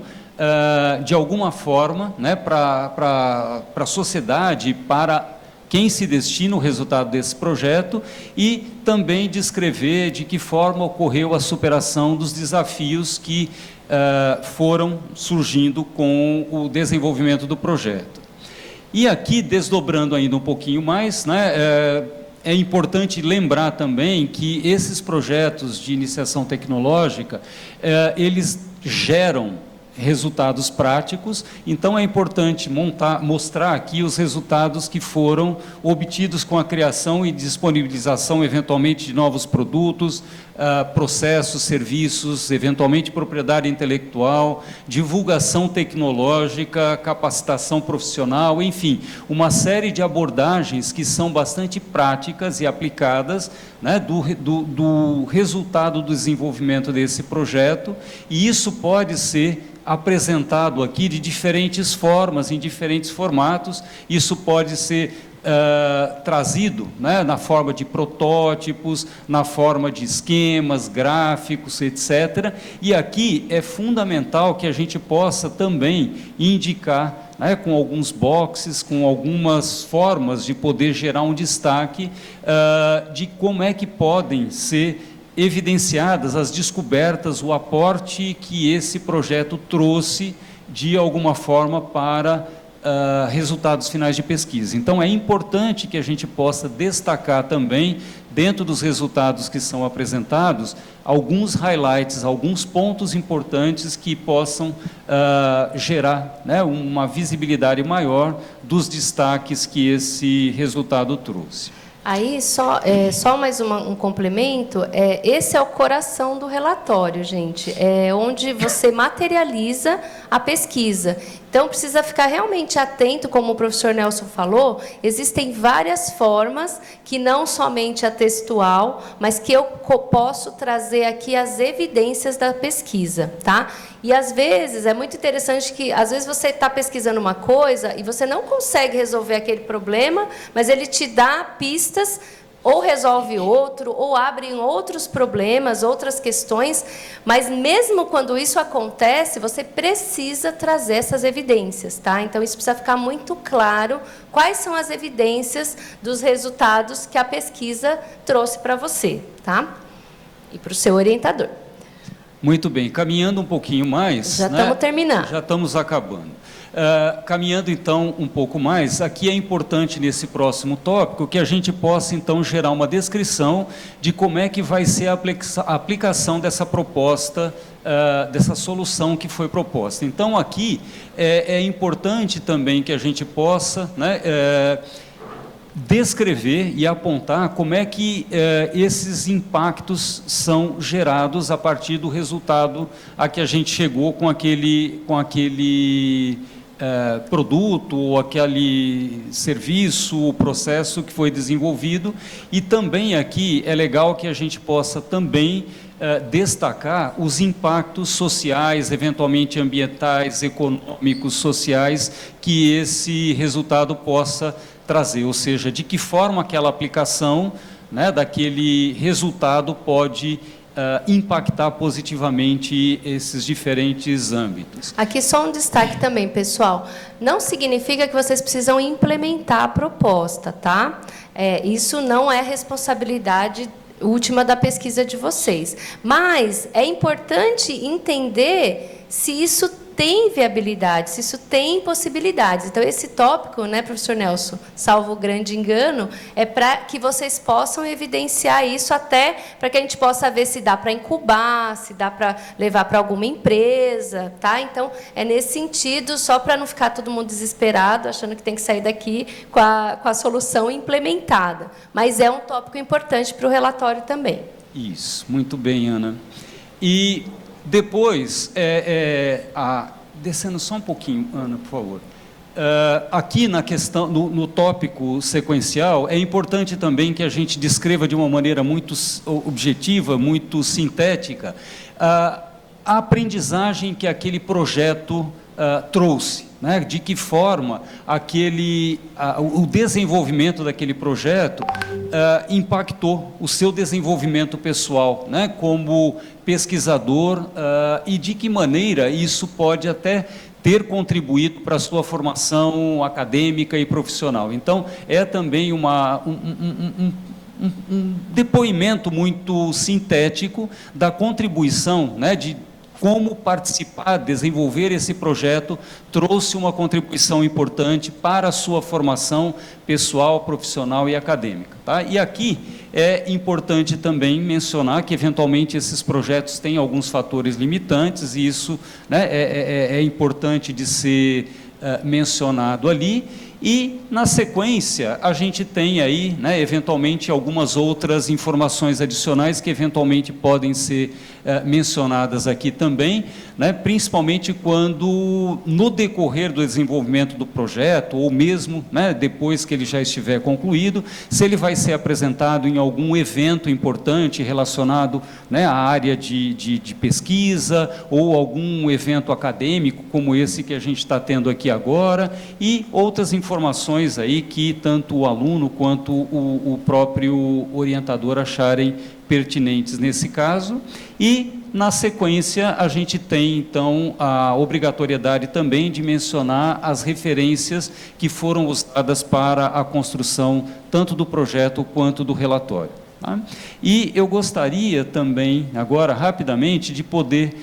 Speaker 5: de alguma forma, né, para a sociedade, para quem se destina o resultado desse projeto, e também descrever de que forma ocorreu a superação dos desafios que foram surgindo com o desenvolvimento do projeto. E aqui, desdobrando ainda um pouquinho mais, né, é importante lembrar também que esses projetos de iniciação tecnológica, eles geram resultados práticos, então é importante mostrar aqui os resultados que foram obtidos com a criação e disponibilização, eventualmente, de novos produtos, processos, serviços, eventualmente propriedade intelectual, divulgação tecnológica, capacitação profissional, enfim, uma série de abordagens que são bastante práticas e aplicadas, né, do resultado do desenvolvimento desse projeto, e isso pode ser apresentado aqui de diferentes formas, em diferentes formatos. Isso pode ser trazido, né, na forma de protótipos, na forma de esquemas, gráficos, etc. E aqui é fundamental que a gente possa também indicar, né, com alguns boxes, com algumas formas de poder gerar um destaque de como é que podem ser evidenciadas as descobertas, o aporte que esse projeto trouxe, de alguma forma, para resultados finais de pesquisa. Então, é importante que a gente possa destacar também, dentro dos resultados que são apresentados, alguns highlights, alguns pontos importantes que possam gerar, né, uma visibilidade maior dos destaques que esse resultado trouxe.
Speaker 4: Aí, só mais um complemento, esse é o coração do relatório, gente, é onde você materializa a pesquisa. Então, precisa ficar realmente atento, como o professor Nelson falou, existem várias formas, que não somente a textual, mas que eu posso trazer aqui as evidências da pesquisa, tá? E, às vezes, é muito interessante que, às vezes, você está pesquisando uma coisa e você não consegue resolver aquele problema, mas ele te dá pistas, ou resolve outro, ou abre outros problemas, outras questões, mas mesmo quando isso acontece, você precisa trazer essas evidências, tá? Então, isso precisa ficar muito claro, quais são as evidências dos resultados que a pesquisa trouxe para você, tá? E para o seu orientador.
Speaker 5: Muito bem, caminhando um pouquinho mais...
Speaker 4: Já estamos terminando.
Speaker 5: Já estamos acabando. Caminhando, então, um pouco mais, aqui é importante, nesse próximo tópico, que a gente possa, então, gerar uma descrição de como é que vai ser a aplicação dessa proposta, dessa solução que foi proposta. Então, aqui, é importante também que a gente possa, né, descrever e apontar como é que esses impactos são gerados a partir do resultado a que a gente chegou com aquele produto, ou aquele serviço, o processo que foi desenvolvido. E também aqui é legal que a gente possa também destacar os impactos sociais, eventualmente ambientais, econômicos, sociais, que esse resultado possa trazer, ou seja, de que forma aquela aplicação, né, daquele resultado pode impactar positivamente esses diferentes âmbitos.
Speaker 4: Aqui só um destaque também, pessoal. Não significa que vocês precisam implementar a proposta, tá? Isso não é responsabilidade última da pesquisa de vocês. Mas é importante entender se isso tem viabilidade, se isso tem possibilidades. Então, esse tópico, né, professor Nelson, salvo o grande engano, é para que vocês possam evidenciar isso, até para que a gente possa ver se dá para incubar, se dá para levar para alguma empresa, tá? Então, é nesse sentido, só para não ficar todo mundo desesperado, achando que tem que sair daqui com a solução implementada. Mas é um tópico importante para o relatório também.
Speaker 5: Isso, muito bem, Ana. E depois, descendo só um pouquinho, Ana, por favor. Aqui na questão, no tópico sequencial, é importante também que a gente descreva de uma maneira muito objetiva, muito sintética, a aprendizagem que aquele projeto trouxe, né? De que forma o desenvolvimento daquele projeto impactou o seu desenvolvimento pessoal, né? Como pesquisador, e de que maneira isso pode até ter contribuído para a sua formação acadêmica e profissional. Então, é também um depoimento muito sintético da contribuição, né, de como participar, desenvolver esse projeto, trouxe uma contribuição importante para a sua formação pessoal, profissional e acadêmica. Tá? E aqui é importante também mencionar que, eventualmente, esses projetos têm alguns fatores limitantes, e isso, né, é importante de ser mencionado ali. E, na sequência, a gente tem aí, né, eventualmente, algumas outras informações adicionais que, eventualmente, podem ser mencionadas aqui também, né, principalmente quando, no decorrer do desenvolvimento do projeto, ou mesmo, né, depois que ele já estiver concluído, se ele vai ser apresentado em algum evento importante relacionado, né, à área de pesquisa, ou algum evento acadêmico, como esse que a gente está tendo aqui agora, e outras informações aí que tanto o aluno quanto o próprio orientador acharem pertinentes nesse caso. E, na sequência, a gente tem, então, a obrigatoriedade também de mencionar as referências que foram usadas para a construção tanto do projeto quanto do relatório. Tá? E eu gostaria também, agora, rapidamente, de poder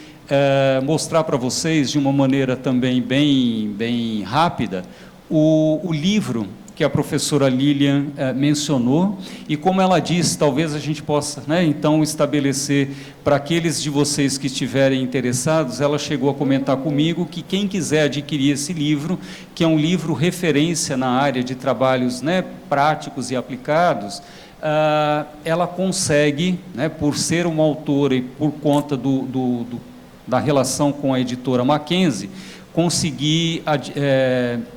Speaker 5: mostrar para vocês, de uma maneira também bem rápida, o livro que a professora Lilian mencionou, e como ela disse, talvez a gente possa, né, então, estabelecer, para aqueles de vocês que estiverem interessados, ela chegou a comentar comigo que quem quiser adquirir esse livro, que é um livro referência na área de trabalhos, né, práticos e aplicados, ela consegue, né, por ser uma autora e por conta da relação com a editora Mackenzie, conseguir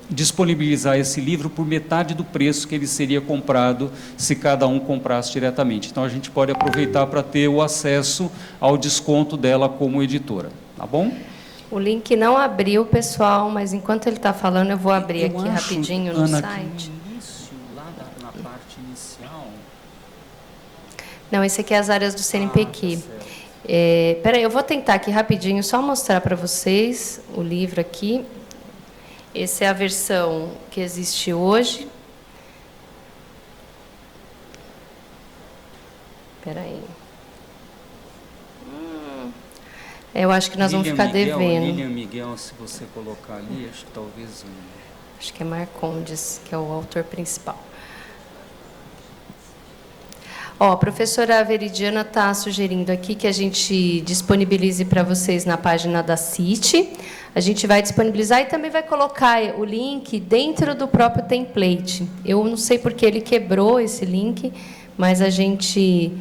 Speaker 5: disponibilizar esse livro por metade do preço que ele seria comprado se cada um comprasse diretamente. Então, a gente pode aproveitar para ter o acesso ao desconto dela como editora. Tá bom?
Speaker 4: O link não abriu, pessoal, mas enquanto ele está falando, eu vou abrir aqui rapidinho no site.
Speaker 6: No início, lá na parte inicial...
Speaker 4: Não, esse aqui é as áreas do CNPq. Espera aí, eu vou tentar aqui rapidinho só mostrar para vocês o livro aqui. Essa é a versão que existe hoje. Espera aí. Eu acho que nós vamos ficar devendo.
Speaker 6: Lilian Miguel, se você colocar ali, acho que talvez...
Speaker 4: Acho que é Marcondes, que é o autor principal. A professora Veridiana está sugerindo aqui que a gente disponibilize para vocês na página da CIT. A gente vai disponibilizar e também vai colocar o link dentro do próprio template. Eu não sei porque ele quebrou esse link, mas a gente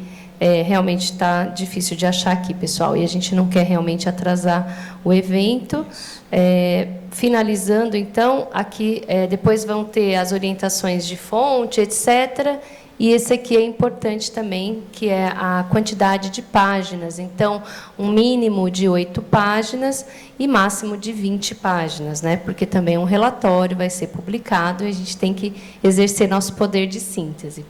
Speaker 4: realmente está difícil de achar aqui, pessoal, e a gente não quer realmente atrasar o evento. Finalizando, então, aqui depois vão ter as orientações de fonte, etc., E esse aqui é importante também, que é a quantidade de páginas. Então, um mínimo de 8 páginas e máximo de 20 páginas, né? Porque também um relatório vai ser publicado e a gente tem que exercer nosso poder de síntese.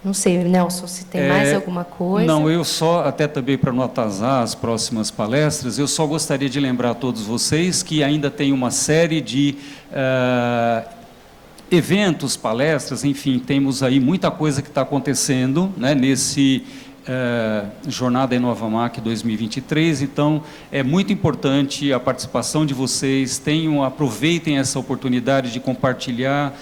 Speaker 4: Não sei, Nelson, se tem mais alguma coisa.
Speaker 5: Não, eu só, até também para não atrasar as próximas palestras, eu só gostaria de lembrar a todos vocês que ainda tem uma série de eventos, palestras, enfim, temos aí muita coisa que está acontecendo, né, nesse Jornada Inovamac 2023, então é muito importante a participação de vocês, aproveitem essa oportunidade de compartilhar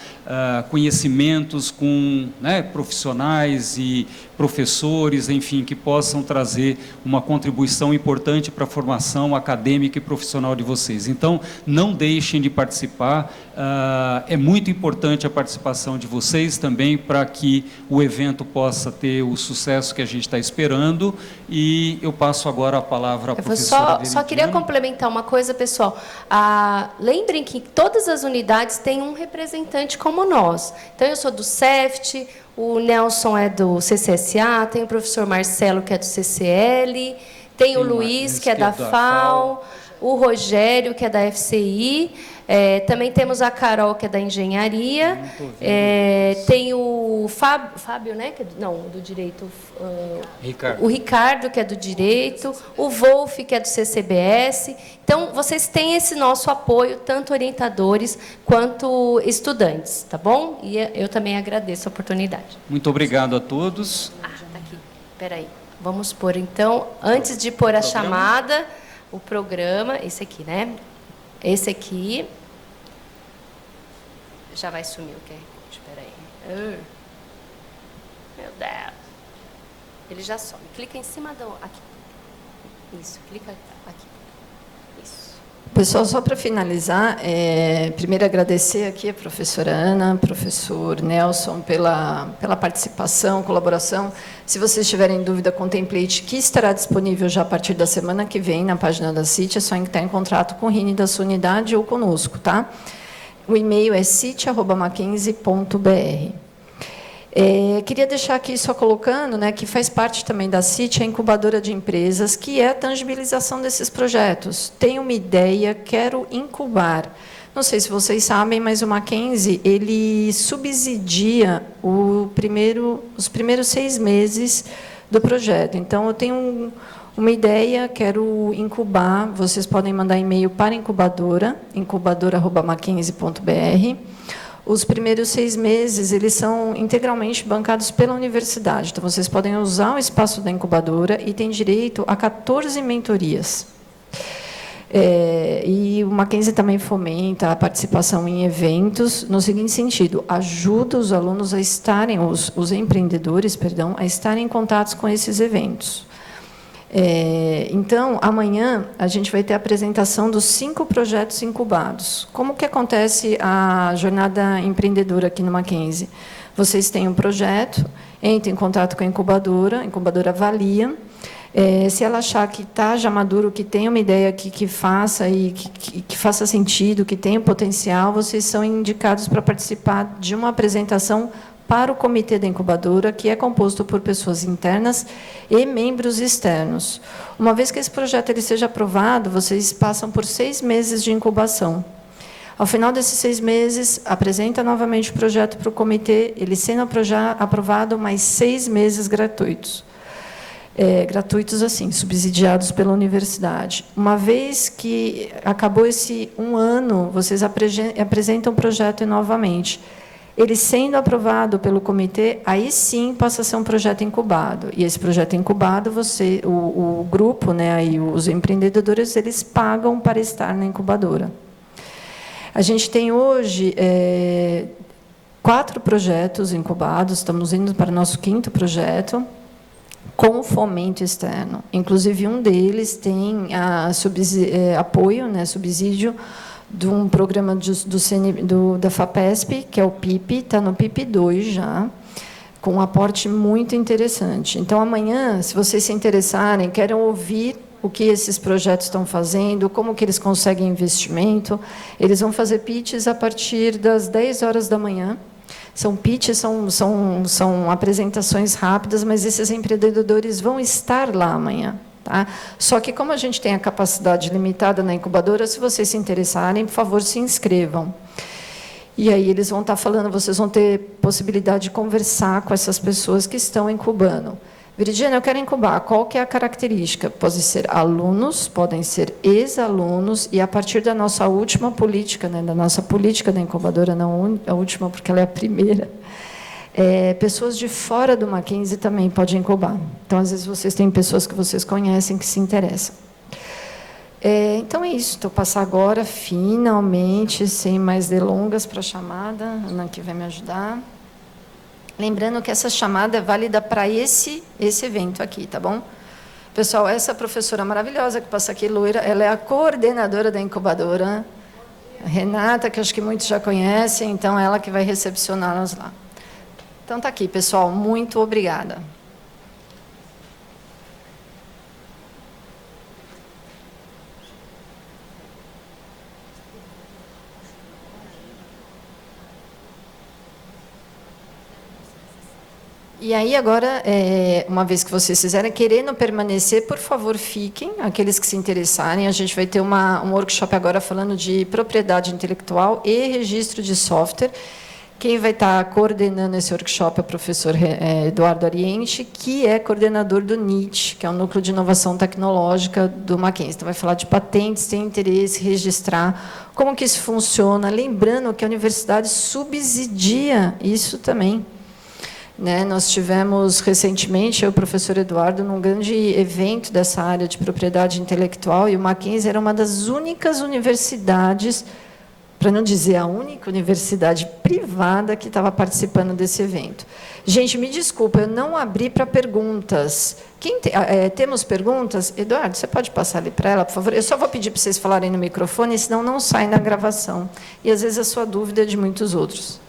Speaker 5: conhecimentos com, né, profissionais e professores, enfim, que possam trazer uma contribuição importante para a formação acadêmica e profissional de vocês. Então, não deixem de participar, é muito importante a participação de vocês também para que o evento possa ter o sucesso que a gente está esperando, e eu passo agora a palavra à professora
Speaker 4: Só queria complementar uma coisa, pessoal. Lembrem que todas as unidades têm um representante como nós. Então, eu sou do CEFT, o Nelson é do CCSA, tem o professor Marcelo, que é do CCL, tem o Luiz, que é da FAO, o Rogério, que é da FCI, também temos a Carol, que é da Engenharia, tem o Fábio, né? Do Direito,
Speaker 6: Ricardo.
Speaker 4: o Ricardo, que é do Direito, o Wolf, que é do CCBS. Então, vocês têm esse nosso apoio, tanto orientadores quanto estudantes, tá bom? E eu também agradeço a oportunidade.
Speaker 5: Muito obrigado a todos.
Speaker 4: Está aqui. Espera aí. Vamos pôr, então, antes de pôr a chamada, o programa, esse aqui, né? Esse aqui. Já vai sumir o QR Code. Espera aí. Meu Deus. Ele já some. Clica em cima do... Aqui. Isso, clica aqui. Isso.
Speaker 1: Pessoal, só para finalizar, primeiro agradecer aqui a professora Ana, professor Nelson, pela participação, colaboração. Se vocês tiverem dúvida com o template, que estará disponível já a partir da semana que vem na página da CIT, é só entrar em contato com o Rini da sua unidade ou conosco, tá? O e-mail é cit@mackenzie.br. Queria deixar aqui só colocando, né, que faz parte também da CIT, a incubadora de empresas, que é a tangibilização desses projetos. Tenho uma ideia, quero incubar. Não sei se vocês sabem, mas o Mackenzie, ele subsidia os primeiros 6 meses do projeto. Então, eu tenho uma ideia, quero incubar. Vocês podem mandar e-mail para a incubadora@mackenzie.br. Os primeiros 6 meses, eles são integralmente bancados pela universidade. Então, vocês podem usar o espaço da incubadora e têm direito a 14 mentorias. E o Mackenzie também fomenta a participação em eventos, no seguinte sentido: ajuda os alunos a estarem, os empreendedores, perdão, a estarem em contato com esses eventos. Então, amanhã, a gente vai ter a apresentação dos 5 projetos incubados. Como que acontece a jornada empreendedora aqui no Mackenzie? Vocês têm um projeto, entram em contato com a incubadora avalia. Se ela achar que está já maduro, que tem uma ideia que faça sentido, que tenha potencial, vocês são indicados para participar de uma apresentação para o comitê da incubadora, que é composto por pessoas internas e membros externos. Uma vez que esse projeto ele seja aprovado, vocês passam por 6 meses de incubação. Ao final desses 6 meses, apresenta novamente o projeto para o comitê, ele sendo aprovado, mais 6 meses gratuitos. Gratuitos, assim, subsidiados pela universidade. Uma vez que acabou esse 1 ano, vocês apresentam o projeto novamente. Ele sendo aprovado pelo comitê, aí sim passa a ser um projeto incubado. E esse projeto incubado, o grupo, né, aí os empreendedores, eles pagam para estar na incubadora. A gente tem hoje 4 projetos incubados, estamos indo para o nosso 5º projeto, com fomento externo. Inclusive, um deles tem apoio, né, subsídio, de um programa da FAPESP, que é o PIP, está no PIP 2 já, com um aporte muito interessante. Então, amanhã, se vocês se interessarem, querem ouvir o que esses projetos estão fazendo, como que eles conseguem investimento, eles vão fazer pitches a partir das 10 horas da manhã. São pitches, são apresentações rápidas, mas esses empreendedores vão estar lá amanhã. Tá? Só que, como a gente tem a capacidade limitada na incubadora, se vocês se interessarem, por favor, se inscrevam. E aí eles vão estar falando, vocês vão ter possibilidade de conversar com essas pessoas que estão incubando. Viridiana, eu quero incubar. Qual que é a característica? Podem ser alunos, podem ser ex-alunos, e a partir da nossa última política, né, da nossa política da incubadora, não a última, porque ela é a primeira, pessoas de fora do Mackenzie também podem incubar. Então, às vezes, vocês têm pessoas que vocês conhecem que se interessam. Então, é isso. Estou passando agora, finalmente, sem mais delongas, para a chamada. A Ana que vai me ajudar. Lembrando que essa chamada é válida para esse evento aqui, tá bom? Pessoal, essa professora maravilhosa que passa aqui, loira, ela é a coordenadora da incubadora, a Renata, que acho que muitos já conhecem, então ela que vai recepcioná-las lá. Então, tá aqui, pessoal. Muito obrigada. E aí, agora, uma vez que vocês fizerem, querendo permanecer, por favor, fiquem, aqueles que se interessarem. A gente vai ter um workshop agora falando de propriedade intelectual e registro de software. Quem vai estar coordenando esse workshop é o professor Eduardo Ariente, que é coordenador do NIT, que é o Núcleo de Inovação Tecnológica do Mackenzie. Então, vai falar de patentes, tem interesse, registrar, como que isso funciona. Lembrando que a universidade subsidia isso também. Né, nós tivemos recentemente, eu e o professor Eduardo, num grande evento dessa área de propriedade intelectual, e o Mackenzie era uma das únicas universidades, para não dizer a única universidade privada que estava participando desse evento. Gente, me desculpa, eu não abri para perguntas. Temos perguntas? Eduardo, você pode passar ali para ela, por favor? Eu só vou pedir para vocês falarem no microfone, senão não sai na gravação. E, às vezes, a sua dúvida é de muitos outros.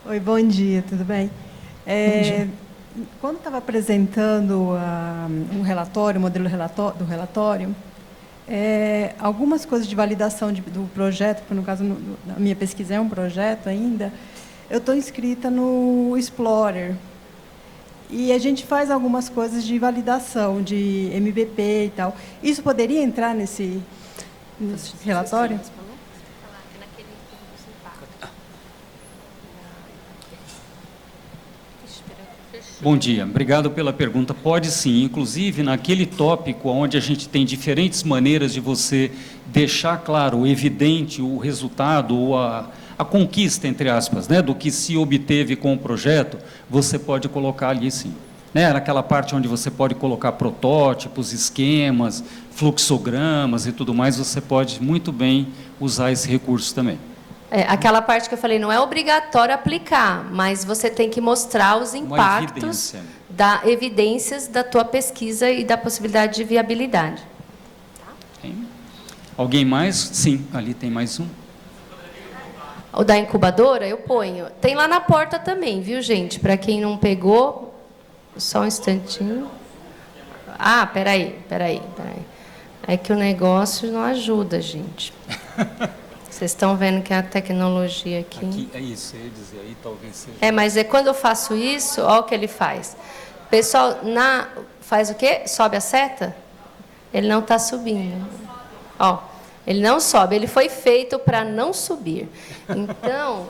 Speaker 7: Oi, bom dia, tudo bem?
Speaker 1: Bom dia.
Speaker 7: Quando estava apresentando um relatório, o modelo do relatório, algumas coisas de validação do projeto, porque, no caso, a minha pesquisa é um projeto ainda, eu estou inscrita no Explorer. E a gente faz algumas coisas de validação, de MVP e tal. Isso poderia entrar nesse relatório?
Speaker 5: Bom dia, obrigado pela pergunta. Pode sim, inclusive naquele tópico onde a gente tem diferentes maneiras de você deixar claro, evidente o resultado ou a conquista, entre aspas, né, do que se obteve com o projeto, você pode colocar ali sim. Né, naquela parte onde você pode colocar protótipos, esquemas, fluxogramas e tudo mais, você pode muito bem usar esse recurso também.
Speaker 4: Aquela parte que eu falei, não é obrigatório aplicar, mas você tem que mostrar os impactos, evidências da tua pesquisa e da possibilidade de viabilidade.
Speaker 5: Alguém mais? Sim, ali tem mais um.
Speaker 4: O da incubadora, eu ponho. Tem lá na porta também, viu, gente? Para quem não pegou, só um instantinho. Ah, peraí. É que o negócio não ajuda, gente. Vocês estão vendo que a tecnologia aqui...
Speaker 5: É isso, eu ia dizer, aí talvez seja...
Speaker 4: mas quando eu faço isso, olha o que ele faz. O pessoal faz o quê? Sobe a seta? Ele não está subindo. Ó, ele não sobe, ele foi feito para não subir. Então,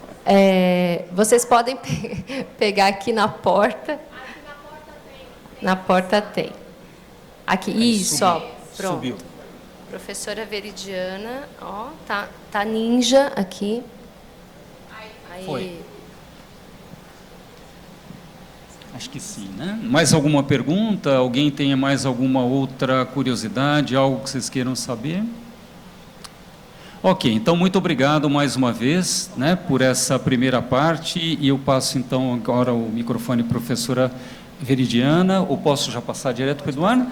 Speaker 4: vocês podem pegar aqui na porta. Na porta tem. Aqui, isso, subiu. Ó, pronto. Subiu. Professora Veridiana, ó, tá ninja aqui. Aí.
Speaker 5: Foi. Acho que sim, né? Mais alguma pergunta? Alguém tenha mais alguma outra curiosidade, algo que vocês queiram saber? Ok, então muito obrigado mais uma vez, né, por essa primeira parte, e eu passo então agora o microfone para a professora Veridiana, ou posso já passar direto para o Eduardo?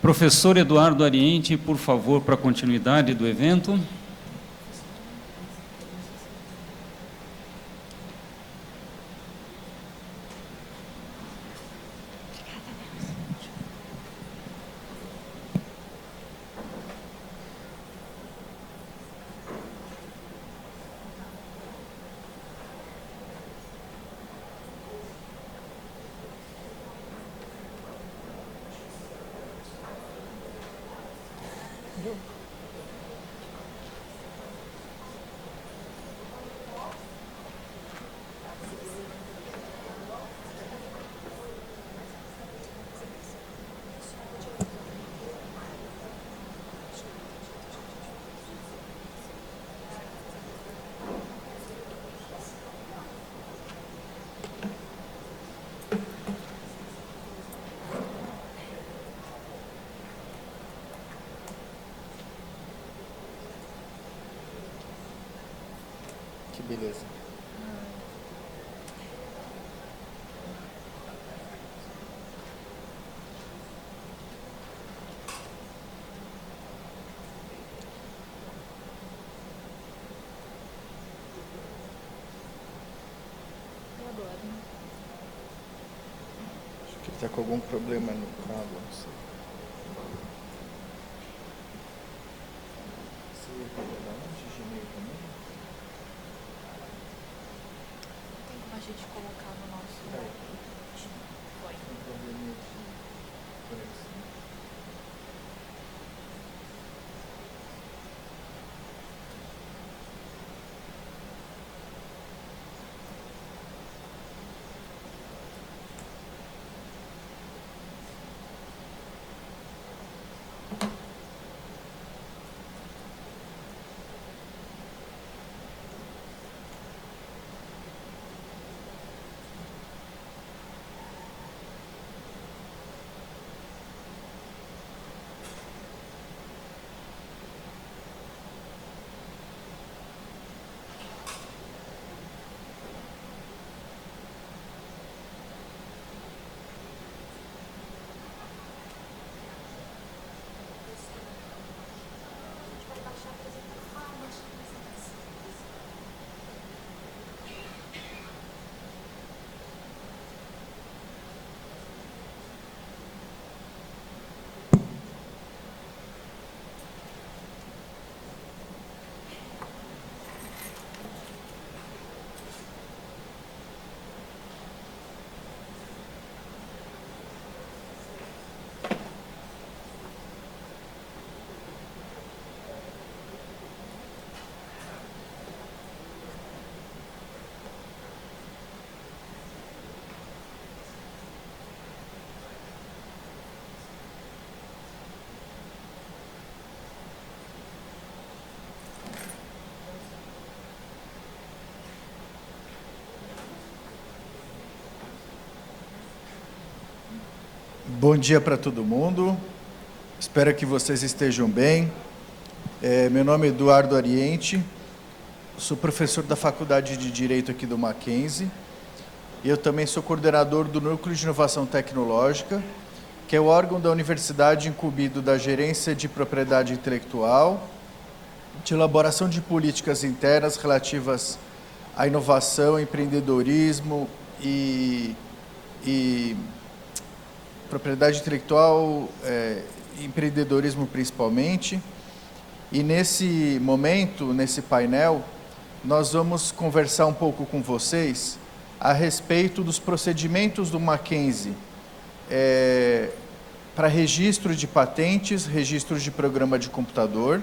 Speaker 5: Professor Eduardo Ariente, por favor, para a continuidade do evento.
Speaker 8: Que beleza. Acho que ele está com algum problema no cabo, não sei. Você ia pegar da onde? Gmail também?
Speaker 9: Tem como a gente colocar no nosso... Foi.
Speaker 8: Tem probleminha de conexão. Bom dia para todo mundo, espero que vocês estejam bem. Meu nome é Eduardo Ariente, sou professor da Faculdade de Direito aqui do Mackenzie e eu também sou coordenador do Núcleo de Inovação Tecnológica, que é o órgão da universidade incumbido da gerência de propriedade intelectual, de elaboração de políticas internas relativas à inovação, empreendedorismo e propriedade intelectual, empreendedorismo principalmente. E nesse momento, nesse painel, nós vamos conversar um pouco com vocês a respeito dos procedimentos do Mackenzie para registro de patentes, registro de programa de computador.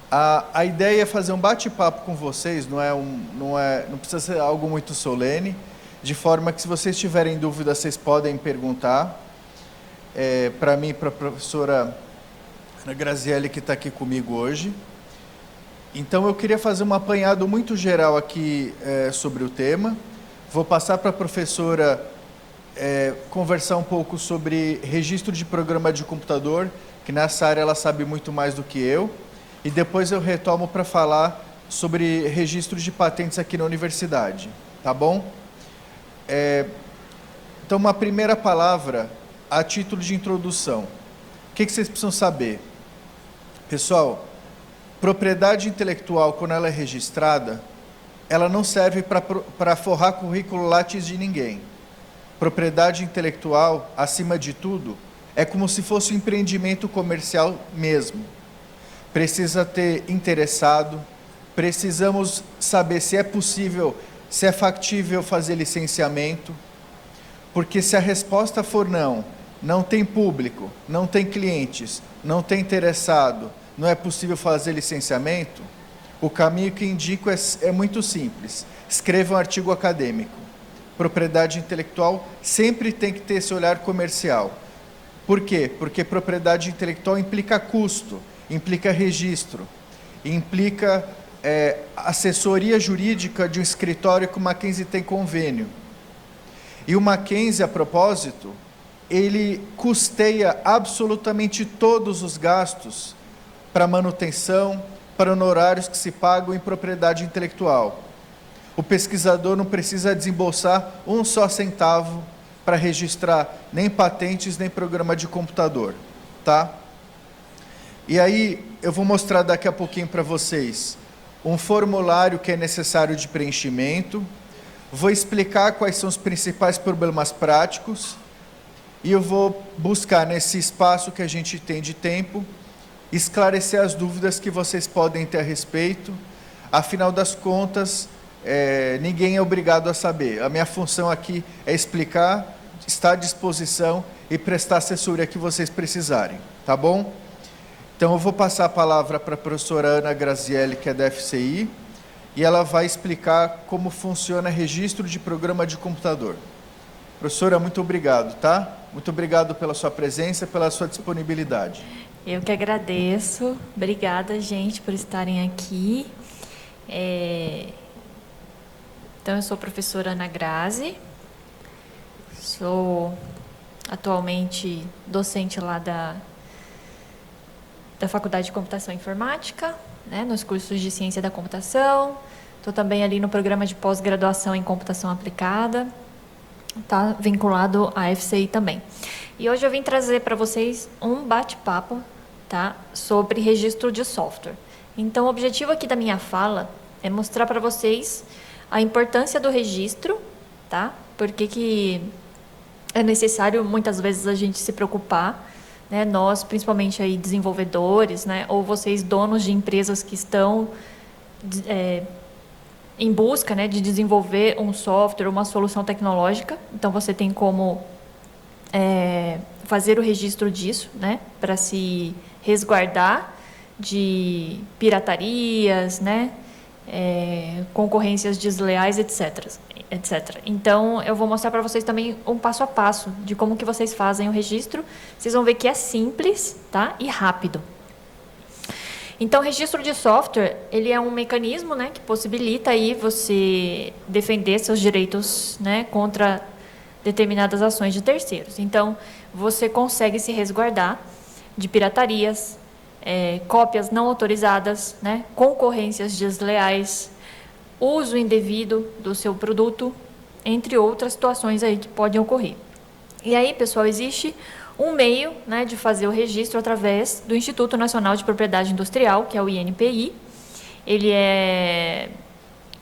Speaker 8: A ideia é fazer um bate-papo com vocês, não precisa ser algo muito solene, de forma que, se vocês tiverem dúvidas, vocês podem perguntar para mim, para a professora Ana Graziele, que está aqui comigo hoje. Então, eu queria fazer um apanhado muito geral aqui sobre o tema. Vou passar para a professora conversar um pouco sobre registro de programa de computador, que nessa área ela sabe muito mais do que eu. E depois eu retomo para falar sobre registro de patentes aqui na universidade. Tá bom? Então, uma primeira palavra a título de introdução. O que vocês precisam saber? Pessoal, propriedade intelectual, quando ela é registrada, ela não serve para forrar currículo Lattes de ninguém. Propriedade intelectual, acima de tudo, é como se fosse um empreendimento comercial mesmo. Precisa ter interessado, precisamos saber se é possível, se é factível fazer licenciamento, porque se a resposta for não, não tem público, não tem clientes, não tem interessado, não é possível fazer licenciamento, o caminho que indico é muito simples. Escreva um artigo acadêmico. Propriedade intelectual sempre tem que ter esse olhar comercial. Por quê? Porque propriedade intelectual implica custo, implica registro, implica assessoria jurídica de um escritório que o Mackenzie tem convênio. E o Mackenzie, a propósito, ele custeia absolutamente todos os gastos para manutenção, para honorários que se pagam em propriedade intelectual. O pesquisador não precisa desembolsar um só centavo para registrar nem patentes, nem programa de computador, tá? E aí, eu vou mostrar daqui a pouquinho para vocês um formulário que é necessário de preenchimento, vou explicar quais são os principais problemas práticos e eu vou buscar, nesse espaço que a gente tem de tempo, esclarecer as dúvidas que vocês podem ter a respeito. Afinal das contas, ninguém é obrigado a saber. A minha função aqui é explicar, estar à disposição e prestar a assessoria que vocês precisarem, tá bom? Então, eu vou passar a palavra para a professora Ana Grazielli, que é da FCI, e ela vai explicar como funciona registro de programa de computador. Professora, muito obrigado, tá? Muito obrigado pela sua presença, pela sua disponibilidade.
Speaker 9: Eu que agradeço. Obrigada, gente, por estarem aqui. Então, eu sou a professora Ana Grazi, sou atualmente docente lá da Faculdade de Computação e Informática, né, nos cursos de Ciência da Computação. Estou também ali no programa de pós-graduação em Computação Aplicada, está vinculado à FCI também. E hoje eu vim trazer para vocês um bate-papo, tá, sobre registro de software. Então, o objetivo aqui da minha fala é mostrar para vocês a importância do registro, tá? Porque que é necessário, muitas vezes, a gente se preocupar, né? Nós, principalmente aí, desenvolvedores, né? Ou vocês, donos de empresas que estão em busca, né, de desenvolver um software, uma solução tecnológica. Então, você tem como fazer o registro disso, né? Para se resguardar de piratarias, né? Concorrências desleais, etc. Então, eu vou mostrar para vocês também um passo a passo de como que vocês fazem o registro. Vocês vão ver que é simples, tá? E rápido. Então, o registro de software, ele é um mecanismo, né, que possibilita aí você defender seus direitos, né, contra determinadas ações de terceiros. Então, você consegue se resguardar de piratarias, cópias não autorizadas, né, concorrências desleais, uso indevido do seu produto, entre outras situações aí que podem ocorrer. E aí, pessoal, existe um meio, né, de fazer o registro através do Instituto Nacional de Propriedade Industrial, que é o INPI. Ele é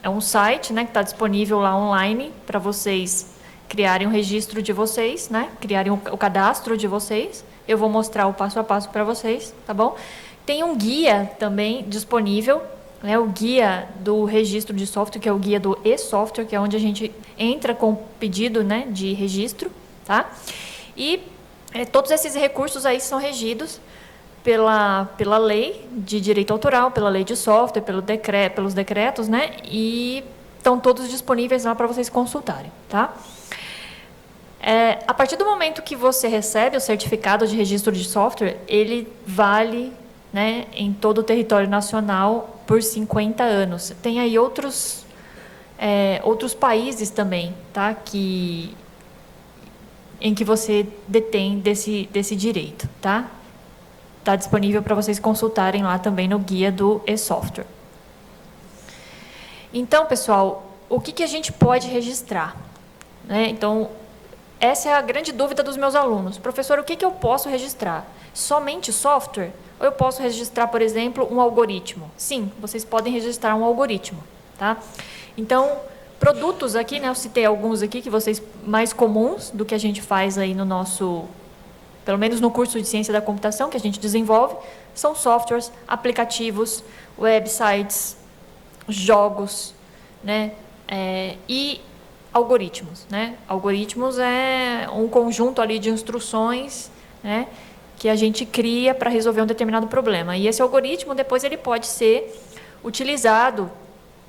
Speaker 9: um site, né, que está disponível lá online para vocês criarem o registro de vocês, né, criarem o cadastro de vocês. Eu vou mostrar o passo a passo para vocês, tá bom? Tem um guia também disponível, né, o guia do registro de software, que é o guia do e-software, que é onde a gente entra com o pedido, né, de registro, tá? E todos esses recursos aí são regidos pela lei de direito autoral, pela lei de software, pelos decretos, né? E estão todos disponíveis lá para vocês consultarem, tá? A partir do momento que você recebe o certificado de registro de software, ele vale, né, em todo o território nacional por 50 anos. Tem aí outros países também, tá? Em que você detém desse direito, tá? Está disponível para vocês consultarem lá também no guia do e-software. Então, pessoal, o que a gente pode registrar, né? Então, essa é a grande dúvida dos meus alunos. Professor, o que eu posso registrar? Somente software? Ou eu posso registrar, por exemplo, um algoritmo? Sim, vocês podem registrar um algoritmo, tá? Então, produtos aqui, né, eu citei alguns aqui que vocês mais comuns do que a gente faz aí no nosso, pelo menos no curso de Ciência da Computação que a gente desenvolve, são softwares, aplicativos, websites, jogos, né? E algoritmos, né? Algoritmos é um conjunto ali de instruções, né, que a gente cria para resolver um determinado problema. E esse algoritmo, depois, ele pode ser utilizado,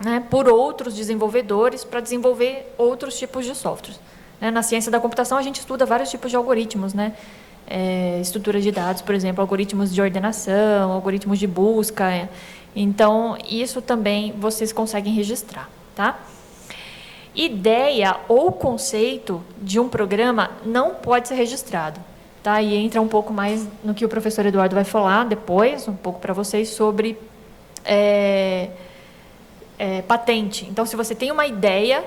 Speaker 9: né, por outros desenvolvedores para desenvolver outros tipos de softwares. Na ciência da computação, a gente estuda vários tipos de algoritmos, né? Estrutura de dados, por exemplo, algoritmos de ordenação, algoritmos de busca. Então, isso também vocês conseguem registrar, tá? Ideia ou conceito de um programa não pode ser registrado, tá? E entra um pouco mais no que o professor Eduardo vai falar depois, um pouco para vocês, sobre patente. Então, se você tem uma ideia,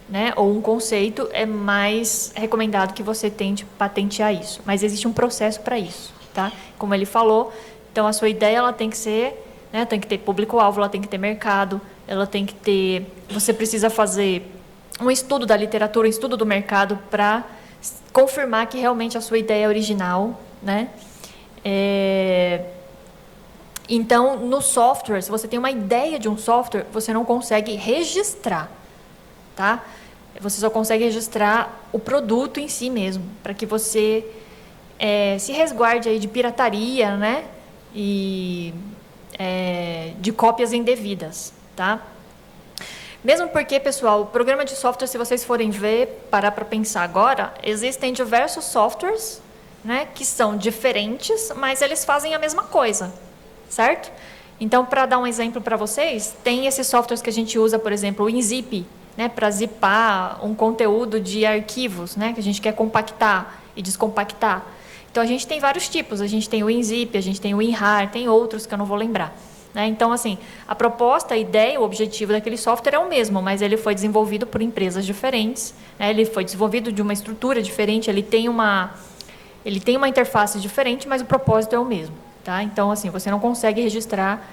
Speaker 9: né, ou um conceito, é mais recomendado que você tente patentear isso. Mas existe um processo para isso, tá? Como ele falou, então a sua ideia ela tem que ser, né, tem que ter público-alvo, ela tem que ter mercado, ela tem que ter... Você precisa fazer um estudo da literatura, um estudo do mercado para confirmar que realmente a sua ideia é original, né? Então, no software, se você tem uma ideia de um software, você não consegue registrar, tá? Você só consegue registrar o produto em si mesmo, para que você se resguarde aí de pirataria, né? E de cópias indevidas, tá? Mesmo porque, pessoal, o programa de software, se vocês forem ver, parar para pensar agora, existem diversos softwares, né, que são diferentes, mas eles fazem a mesma coisa, certo? Então, para dar um exemplo para vocês, tem esses softwares que a gente usa, por exemplo, o WinZip, né, para zipar um conteúdo de arquivos, né, que a gente quer compactar e descompactar. Então, a gente tem vários tipos. A gente tem o WinZip, a gente tem o WinRAR, tem outros que eu não vou lembrar, né? Então, assim, a proposta, a ideia, o objetivo daquele software é o mesmo, mas ele foi desenvolvido por empresas diferentes, né? Ele foi desenvolvido de uma estrutura diferente, ele tem uma interface diferente, mas o propósito é o mesmo, tá? Então, assim, você não consegue registrar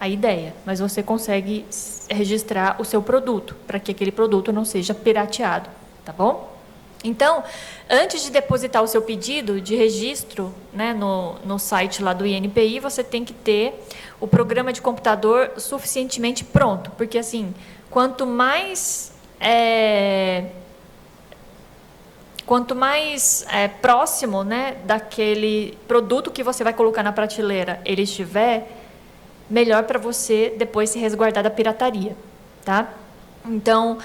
Speaker 9: a ideia, mas você consegue registrar o seu produto, para que aquele produto não seja pirateado, tá bom? Então, antes de depositar o seu pedido de registro, né, no site lá do INPI, você tem que ter o programa de computador suficientemente pronto, porque, assim, quanto mais próximo, né, daquele produto que você vai colocar na prateleira ele estiver, melhor para você depois se resguardar da pirataria, tá? Então,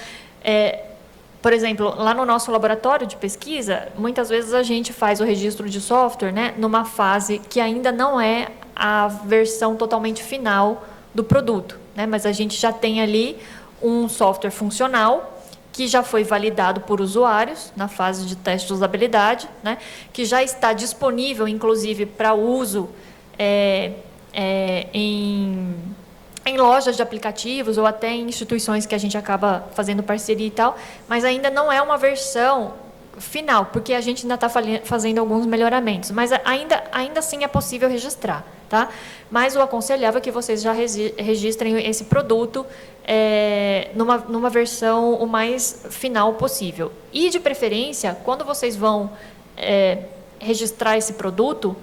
Speaker 9: por exemplo, lá no nosso laboratório de pesquisa, muitas vezes a gente faz o registro de software, né, numa fase que ainda não é a versão totalmente final do produto, né, mas a gente já tem ali um software funcional que já foi validado por usuários na fase de teste de usabilidade, né, que já está disponível, inclusive, para uso em lojas de aplicativos ou até em instituições que a gente acaba fazendo parceria e tal, mas ainda não é uma versão final, porque a gente ainda está fazendo alguns melhoramentos, mas ainda assim é possível registrar, tá? Mas o aconselhável é que vocês já registrem esse produto numa versão o mais final possível. E, de preferência, quando vocês vão registrar esse produto,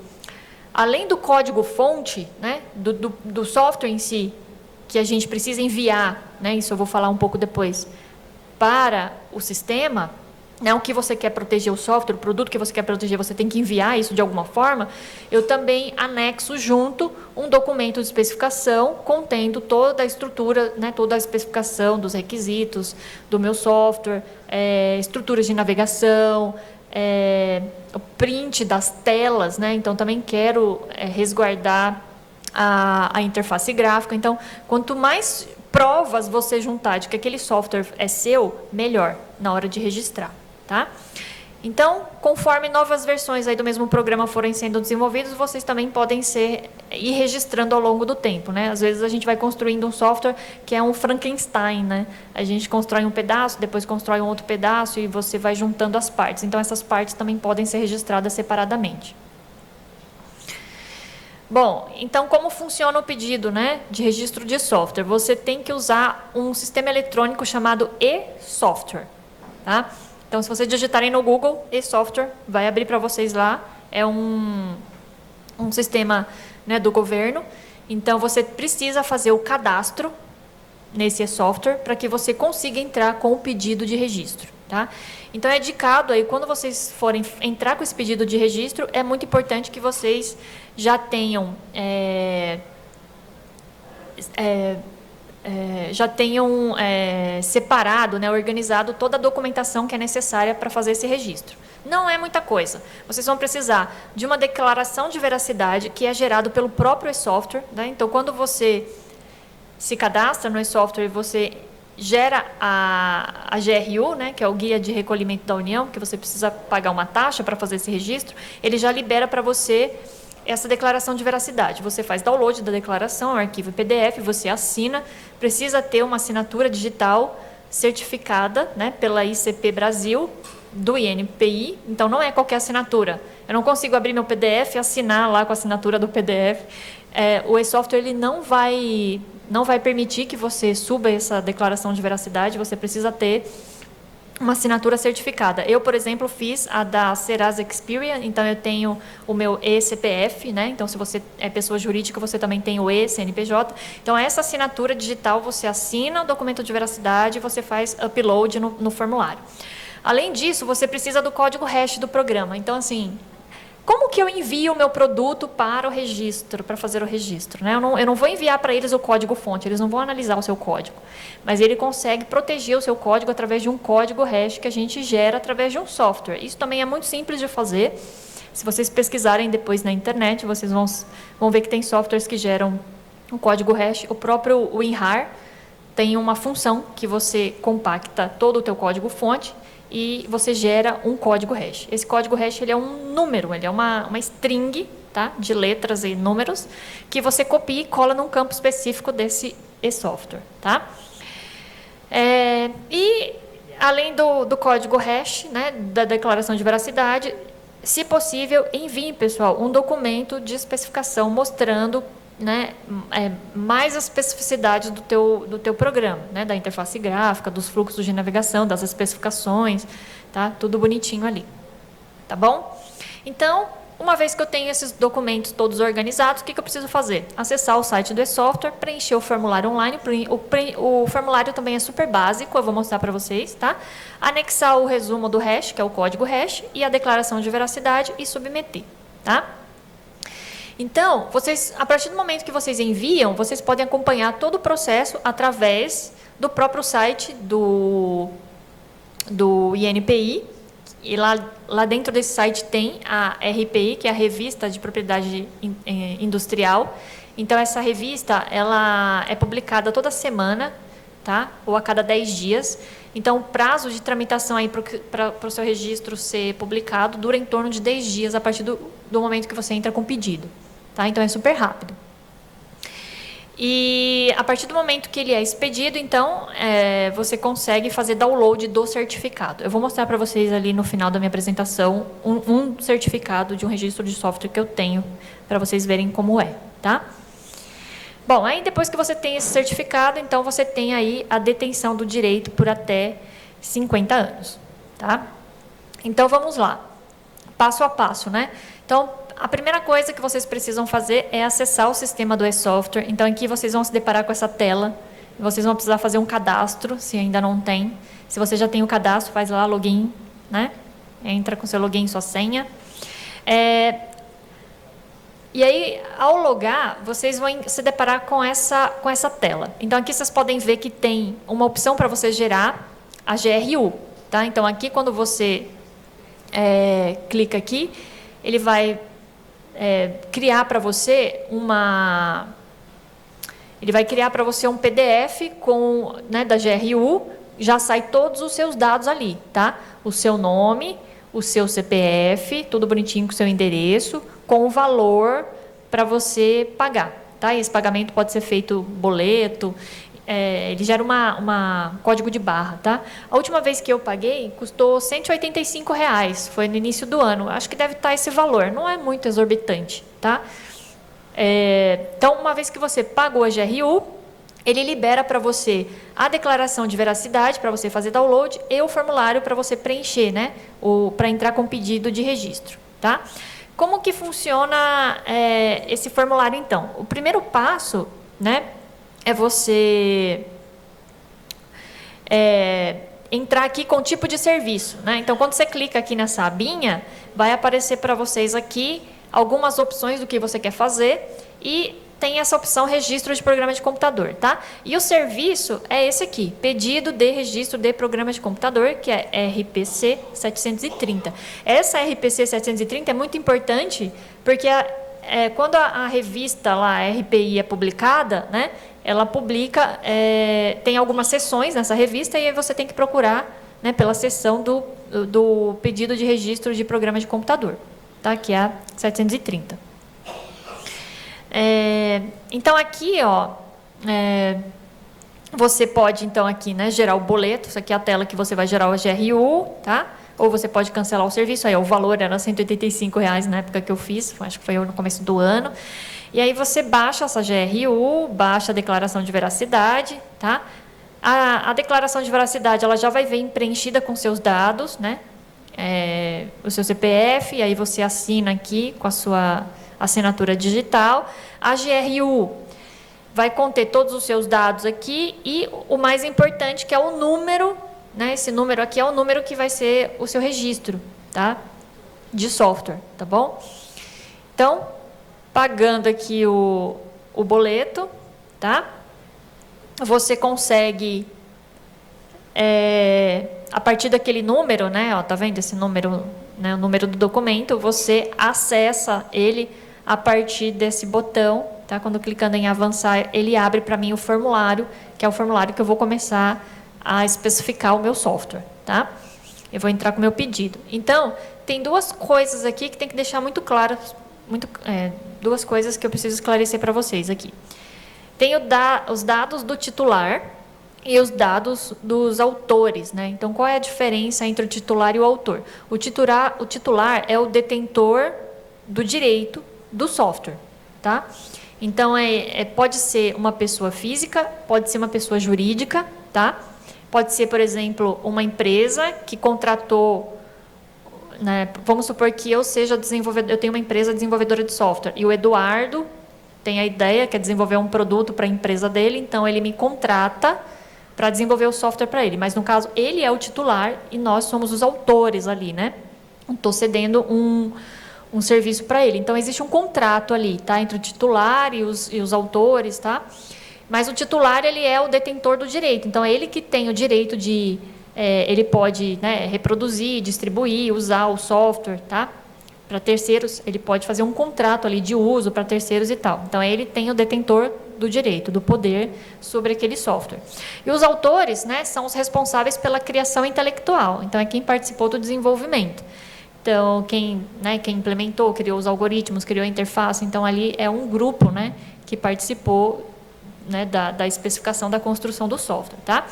Speaker 9: além do código-fonte, né, do software em si, que a gente precisa enviar, né, isso eu vou falar um pouco depois, para o sistema, né, o que você quer proteger o software, o produto que você quer proteger, você tem que enviar isso de alguma forma, eu também anexo junto um documento de especificação contendo toda a estrutura, né, toda a especificação dos requisitos do meu software, estruturas de navegação, o print das telas, né? Então também quero resguardar a interface gráfica. Então, quanto mais provas você juntar de que aquele software é seu, melhor na hora de registrar, tá? Então, conforme novas versões aí do mesmo programa forem sendo desenvolvidos, vocês também podem ir registrando ao longo do tempo, né? Às vezes a gente vai construindo um software que é um Frankenstein, né? A gente constrói um pedaço, depois constrói um outro pedaço e você vai juntando as partes. Então, essas partes também podem ser registradas separadamente. Bom, então como funciona o pedido, né, de registro de software? Você tem que usar um sistema eletrônico chamado e-software, tá? Então, se vocês digitarem no Google e-software, vai abrir para vocês lá. É um sistema, né, do governo. Então, você precisa fazer o cadastro, nesse software para que você consiga entrar com o pedido de registro, tá? Então, é indicado aí, quando vocês forem entrar com esse pedido de registro, é muito importante que vocês já tenham separado, né, organizado toda a documentação que é necessária para fazer esse registro. Não é muita coisa. Vocês vão precisar de uma declaração de veracidade que é gerado pelo próprio e-software, né? Então, quando você se cadastra no e-software e você gera a GRU, né, que é o Guia de Recolhimento da União, que você precisa pagar uma taxa para fazer esse registro, ele já libera para você essa declaração de veracidade. Você faz download da declaração, arquivo PDF, você assina, precisa ter uma assinatura digital certificada, né, pela ICP Brasil, do INPI, então não é qualquer assinatura. Eu não consigo abrir meu PDF e assinar lá com a assinatura do PDF. O e-software ele não vai permitir que você suba essa declaração de veracidade, você precisa ter uma assinatura certificada. Eu, por exemplo, fiz a da Serasa Experian, então eu tenho o meu e-CPF, né? Então, se você é pessoa jurídica, você também tem o e-CNPJ. Então, essa assinatura digital, você assina o documento de veracidade e você faz upload no formulário. Além disso, você precisa do código hash do programa. Então, assim, como que eu envio o meu produto para o registro, para fazer o registro, né? Eu não vou enviar para eles o código-fonte, eles não vão analisar o seu código. Mas ele consegue proteger o seu código através de um código hash que a gente gera através de um software. Isso também é muito simples de fazer. Se vocês pesquisarem depois na internet, vocês vão ver que tem softwares que geram um código hash. O próprio WinRAR tem uma função que você compacta todo o teu código-fonte e você gera um código hash. Esse código hash ele é um número, ele é uma string, tá, de letras e números que você copia e cola num campo específico desse software. Tá? E além do código hash, né, da declaração de veracidade, se possível, envie, pessoal, um documento de especificação mostrando, né, mais as especificidades do teu programa, né, da interface gráfica, dos fluxos de navegação, das especificações, tá? Tudo bonitinho ali, tá bom? Então, uma vez que eu tenho esses documentos todos organizados, o que eu preciso fazer? Acessar o site do e-software, preencher o formulário online, o formulário também é super básico, eu vou mostrar para vocês, tá? Anexar o resumo do hash, que é o código hash, e a declaração de veracidade e submeter, tá? Então, a partir do momento que vocês enviam, vocês podem acompanhar todo o processo através do próprio site do INPI. E lá dentro desse site tem a RPI, que é a Revista de Propriedade Industrial. Então, essa revista ela é publicada toda semana, tá? Ou a cada 10 dias. Então, o prazo de tramitação para o seu registro ser publicado dura em torno de 10 dias a partir do momento que você entra com o pedido. Tá? Então, é super rápido. E a partir do momento que ele é expedido, então, você consegue fazer download do certificado. Eu vou mostrar para vocês ali no final da minha apresentação um certificado de um registro de software que eu tenho, para vocês verem como é. Tá? Bom, aí depois que você tem esse certificado, então você tem aí a detenção do direito por até 50 anos. Tá? Então, vamos lá. Passo a passo, né? Então, a primeira coisa que vocês precisam fazer é acessar o sistema do e-software. Então, aqui vocês vão se deparar com essa tela. Vocês vão precisar fazer um cadastro, se ainda não tem. Se você já tem o cadastro, faz lá login, né? Entra com seu login e sua senha. E aí, ao logar, vocês vão se deparar com essa tela. Então, aqui vocês podem ver que tem uma opção para você gerar a GRU. Tá? Então, aqui, quando você clica aqui, ele vai criar para você um PDF né, da GRU, já sai todos os seus dados ali, tá? O seu nome, o seu CPF, tudo bonitinho com o seu endereço, com o valor para você pagar, tá? E esse pagamento pode ser feito boleto, ele gera uma código de barra, tá? A última vez que eu paguei custou R$ 185, foi no início do ano. Acho que deve estar esse valor, não é muito exorbitante, tá? Então, uma vez que você pagou a GRU, ele libera para você a declaração de veracidade para você fazer download e o formulário para você preencher, né? Para entrar com pedido de registro, tá? Como que funciona esse formulário, então? O primeiro passo, né? É você entrar aqui com tipo de serviço, né? Então, quando você clica aqui nessa abinha, vai aparecer para vocês aqui algumas opções do que você quer fazer e tem essa opção registro de programa de computador, tá? E o serviço é esse aqui, pedido de registro de programa de computador, que é RPC 730. Essa RPC 730 é muito importante porque quando a revista lá, a RPI, é publicada, né? Ela publica, tem algumas seções nessa revista e aí você tem que procurar, né, pela seção do pedido de registro de programa de computador, tá? Que é a 730. Então, aqui, ó, você pode, então, aqui, né, gerar o boleto. Isso aqui é a tela que você vai gerar o GRU, tá? Ou você pode cancelar o serviço. Aí, o valor era R$ 185 na época que eu fiz, acho que foi no começo do ano. E aí você baixa essa GRU, baixa a declaração de veracidade, tá? A declaração de veracidade, ela já vai vir preenchida com seus dados, né? O seu CPF, e aí você assina aqui com a sua assinatura digital. A GRU vai conter todos os seus dados aqui e o mais importante, que é o número, né? Esse número aqui é o número que vai ser o seu registro, tá? De software, tá bom? Então, pagando aqui o boleto, tá? Você consegue, a partir daquele número, né? Ó, tá vendo esse número, né? O número do documento, você acessa ele a partir desse botão, tá? Quando clicando em avançar, ele abre para mim o formulário, que é o formulário que eu vou começar a especificar o meu software, tá? Eu vou entrar com o meu pedido. Então, tem duas coisas aqui que tem que deixar muito claras, duas coisas que eu preciso esclarecer para vocês aqui. Tem os dados do titular e os dados dos autores, né? Então, qual é a diferença entre o titular e o autor? O titular é o detentor do direito do software, tá? Então, pode ser uma pessoa física, pode ser uma pessoa jurídica, tá? Pode ser, por exemplo, uma empresa que contratou, né? Vamos supor que eu seja desenvolvedor, eu tenho uma empresa desenvolvedora de software e o Eduardo tem a ideia, quer desenvolver um produto para a empresa dele, então ele me contrata para desenvolver o software para ele. Mas, no caso, ele é o titular e nós somos os autores ali, né? Estou cedendo um serviço para ele. Então, existe um contrato ali, tá? Entre o titular e os autores, tá? Mas o titular, ele é o detentor do direito. Então, é ele que tem o direito de... ele pode, né, reproduzir, distribuir, usar o software, tá? Para terceiros, ele pode fazer um contrato ali de uso para terceiros e tal. Então, ele tem o detentor do direito, do poder sobre aquele software. E os autores, né, são os responsáveis pela criação intelectual. Então, é quem participou do desenvolvimento. Então, quem implementou, criou os algoritmos, criou a interface. Então, ali é um grupo, né, que participou, né, da especificação da construção do software, tá?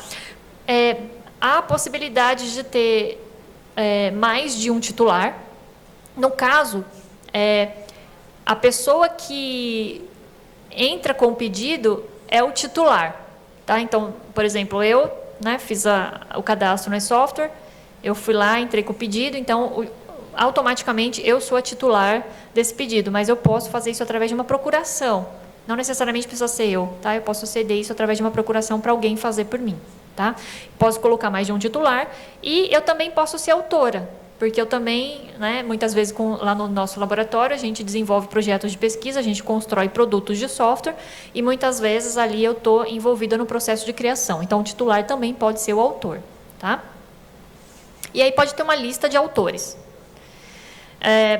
Speaker 9: Há a possibilidade de ter mais de um titular. No caso, a pessoa que entra com o pedido é o titular, tá? Então, por exemplo, eu, né, fiz o cadastro no software, eu fui lá, entrei com o pedido, então, automaticamente, eu sou a titular desse pedido, mas eu posso fazer isso através de uma procuração. Não necessariamente precisa ser eu, tá? Eu posso ceder isso através de uma procuração para alguém fazer por mim, tá? Posso colocar mais de um titular e eu também posso ser autora, porque eu também, né, muitas vezes lá no nosso laboratório, a gente desenvolve projetos de pesquisa, a gente constrói produtos de software e muitas vezes ali eu estou envolvida no processo de criação. Então, o titular também pode ser o autor, tá? E aí pode ter uma lista de autores.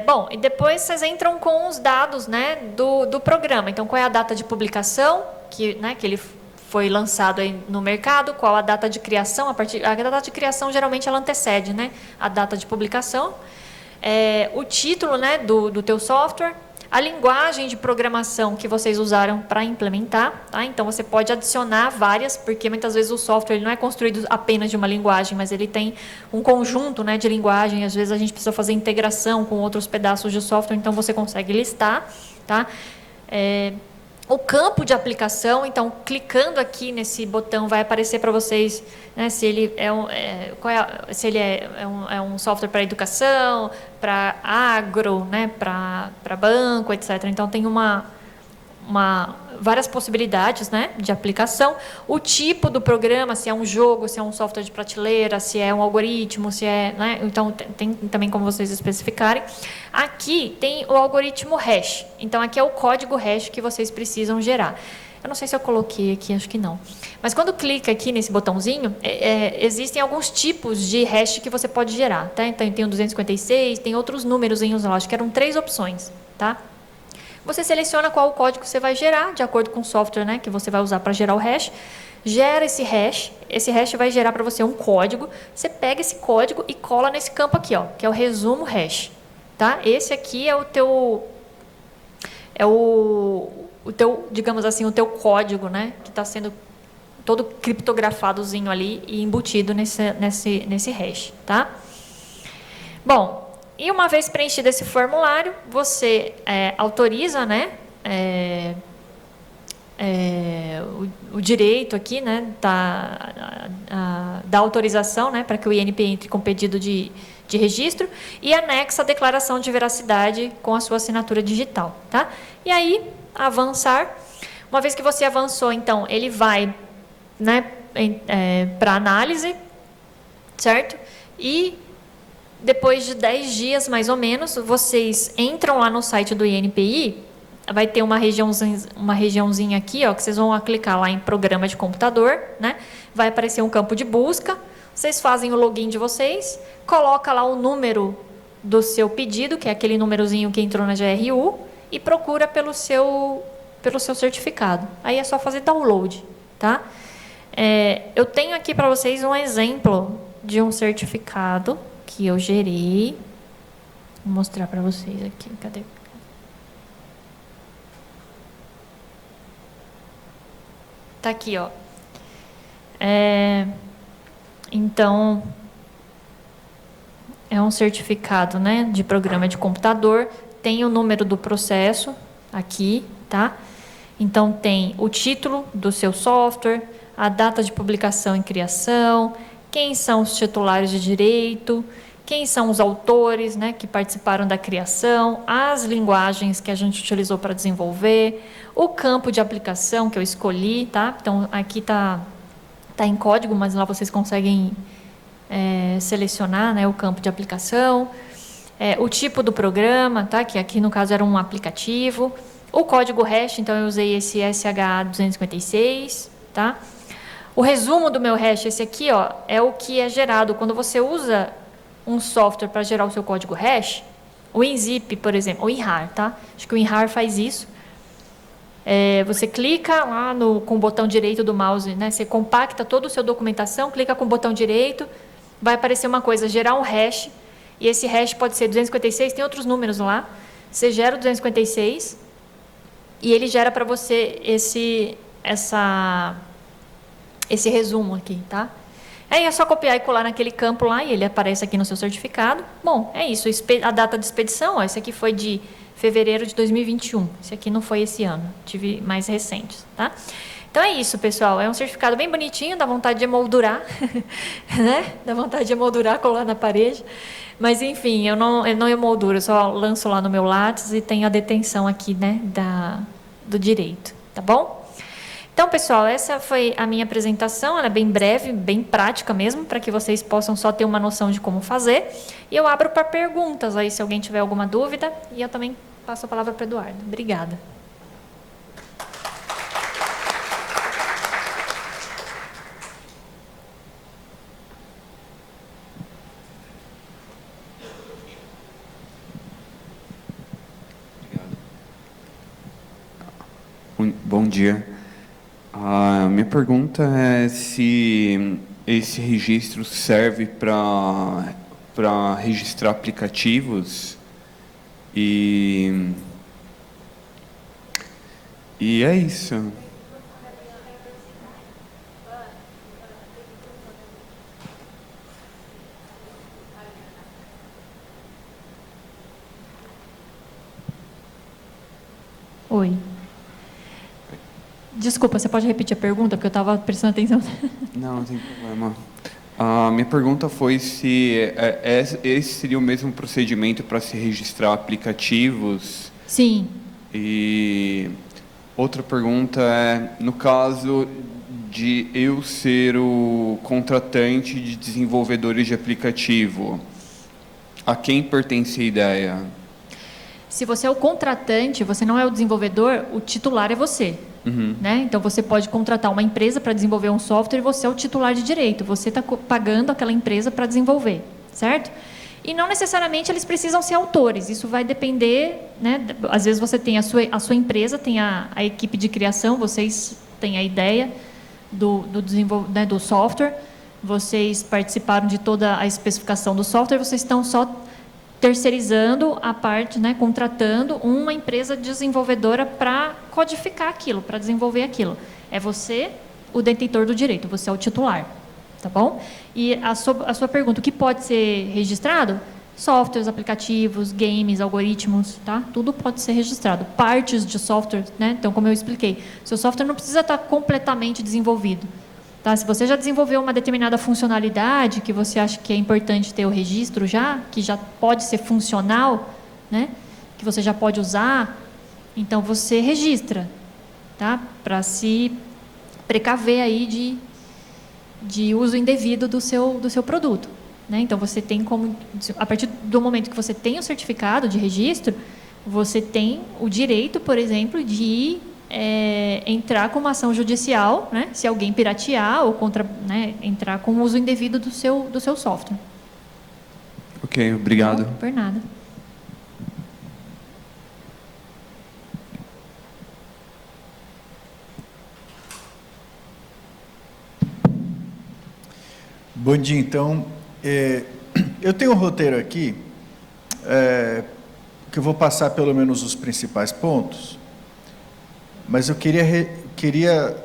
Speaker 9: Bom, e depois vocês entram com os dados, né, do programa. Então, qual é a data de publicação, que ele foi lançado aí no mercado, qual a data de criação, a data de criação geralmente ela antecede, né, a data de publicação, o título, né, do teu software, a linguagem de programação que vocês usaram para implementar, tá? Então, você pode adicionar várias, porque muitas vezes o software ele não é construído apenas de uma linguagem, mas ele tem um conjunto, né, de linguagem, às vezes a gente precisa fazer integração com outros pedaços de software, então você consegue listar, tá? O campo de aplicação, então, clicando aqui nesse botão, vai aparecer para vocês, né, se ele é um software para educação, para agro, né, para banco, etc. Então, tem uma várias possibilidades, né, de aplicação. O tipo do programa, se é um jogo, se é um software de prateleira, se é um algoritmo, se é, né, então tem também como vocês especificarem. Aqui tem o algoritmo hash. Então aqui é o código hash que vocês precisam gerar. Eu não sei se eu coloquei aqui, acho que não. Mas quando clica aqui nesse botãozinho, existem alguns tipos de hash que você pode gerar, tá? Então tem o 256, tem outros números lá, acho que eram 3 opções, tá? Você seleciona qual o código você vai gerar, de acordo com o software, né, que você vai usar para gerar o hash. Gera esse hash vai gerar para você um código. Você pega esse código e cola nesse campo aqui, ó, que é o resumo hash. Tá? Esse aqui é o teu, digamos assim, o teu código, né, que está sendo todo criptografadozinho ali e embutido nesse hash. Tá? Bom, e uma vez preenchido esse formulário, você autoriza, né, o direito aqui, né, da autorização, né, para que o INPI entre com pedido de registro e anexa a declaração de veracidade com a sua assinatura digital. Tá? E aí, avançar. Uma vez que você avançou, então, ele vai, né, para análise, certo? E depois de 10 dias, mais ou menos, vocês entram lá no site do INPI, vai ter uma regiãozinha aqui, ó, que vocês vão clicar lá em programa de computador, né? Vai aparecer um campo de busca, vocês fazem o login de vocês, coloca lá o número do seu pedido, que é aquele númerozinho que entrou na GRU, e procura pelo seu certificado. Aí é só fazer download, tá? Eu tenho aqui para vocês um exemplo de um certificado que eu gerei. Vou mostrar para vocês aqui. Cadê? Tá aqui, ó. Então, é um certificado, né, de programa de computador. Tem o número do processo aqui, tá? Então, tem o título do seu software, a data de publicação e criação, quem são os titulares de direito, quem são os autores, né, que participaram da criação, as linguagens que a gente utilizou para desenvolver, o campo de aplicação que eu escolhi, tá? Então, aqui tá em código, mas lá vocês conseguem selecionar, né, o campo de aplicação, o tipo do programa, tá? Que aqui no caso era um aplicativo, o código hash, então eu usei esse SH256, tá? O resumo do meu hash, esse aqui, ó, é o que é gerado quando você usa um software para gerar o seu código hash, o WinZip, por exemplo, o WinRAR, tá? Acho que o WinRAR faz isso. Você clica lá com o botão direito do mouse, né? Você compacta toda a sua documentação, clica com o botão direito, vai aparecer uma coisa, gerar um hash, e esse hash pode ser 256, tem outros números lá. Você gera o 256 e ele gera para você esse resumo aqui, tá? Aí é só copiar e colar naquele campo lá e ele aparece aqui no seu certificado. Bom, é isso. A data de expedição, ó, esse aqui foi de fevereiro de 2021. Esse aqui não foi esse ano, tive mais recentes, tá? Então é isso, pessoal. É um certificado bem bonitinho, dá vontade de emoldurar, né? Dá vontade de emoldurar, colar na parede. Mas, enfim, eu não emolduro, eu só lanço lá no meu Lattes e tenho a detenção aqui, né, do direito, tá bom? Então, pessoal, essa foi a minha apresentação, ela é bem breve, bem prática mesmo, para que vocês possam só ter uma noção de como fazer. E eu abro para perguntas aí, se alguém tiver alguma dúvida, e eu também passo a palavra para o Eduardo. Obrigada.
Speaker 10: Bom dia. A minha pergunta é se esse registro serve para registrar aplicativos e é isso.
Speaker 9: Oi. Desculpa, você pode repetir a pergunta, porque eu estava prestando atenção.
Speaker 10: Não, não tem problema. A minha pergunta foi se esse seria o mesmo procedimento para se registrar aplicativos.
Speaker 9: Sim.
Speaker 10: E Outra pergunta é, no caso de eu ser o contratante de desenvolvedores de aplicativo, a quem pertence a ideia?
Speaker 9: Se você é o contratante, você não é o desenvolvedor, o titular é você. Né? Então, você pode contratar uma empresa para desenvolver um software e você é o titular de direito. Você está pagando aquela empresa para desenvolver, certo? E não necessariamente eles precisam ser autores. Isso vai depender, né? Às vezes você tem a sua empresa, tem a equipe de criação, vocês têm a ideia né, do software, vocês participaram de toda a especificação do software, vocês estão só terceirizando a parte, né, contratando uma empresa desenvolvedora para codificar aquilo, para desenvolver aquilo. É você o detentor do direito, você é o titular, tá bom? E a sua pergunta, o que pode ser registrado? Softwares, aplicativos, games, algoritmos, tá? Tudo pode ser registrado. Partes de software, né? Então, como eu expliquei, seu software não precisa estar completamente desenvolvido. Tá? Se você já desenvolveu uma determinada funcionalidade que você acha que é importante ter o registro já, que já pode ser funcional, né? Que você já pode usar, então você registra, tá? Para se precaver aí de uso indevido do seu produto. Né? Então, você tem como, a partir do momento que você tem o certificado de registro, você tem o direito, por exemplo, de entrar com uma ação judicial, né? Se alguém piratear ou né, entrar com o uso indevido do seu software.
Speaker 10: Ok, obrigado.
Speaker 9: Não, por nada.
Speaker 8: Bom dia, então. Eu tenho um roteiro aqui, que eu vou passar pelo menos os principais pontos, mas eu queria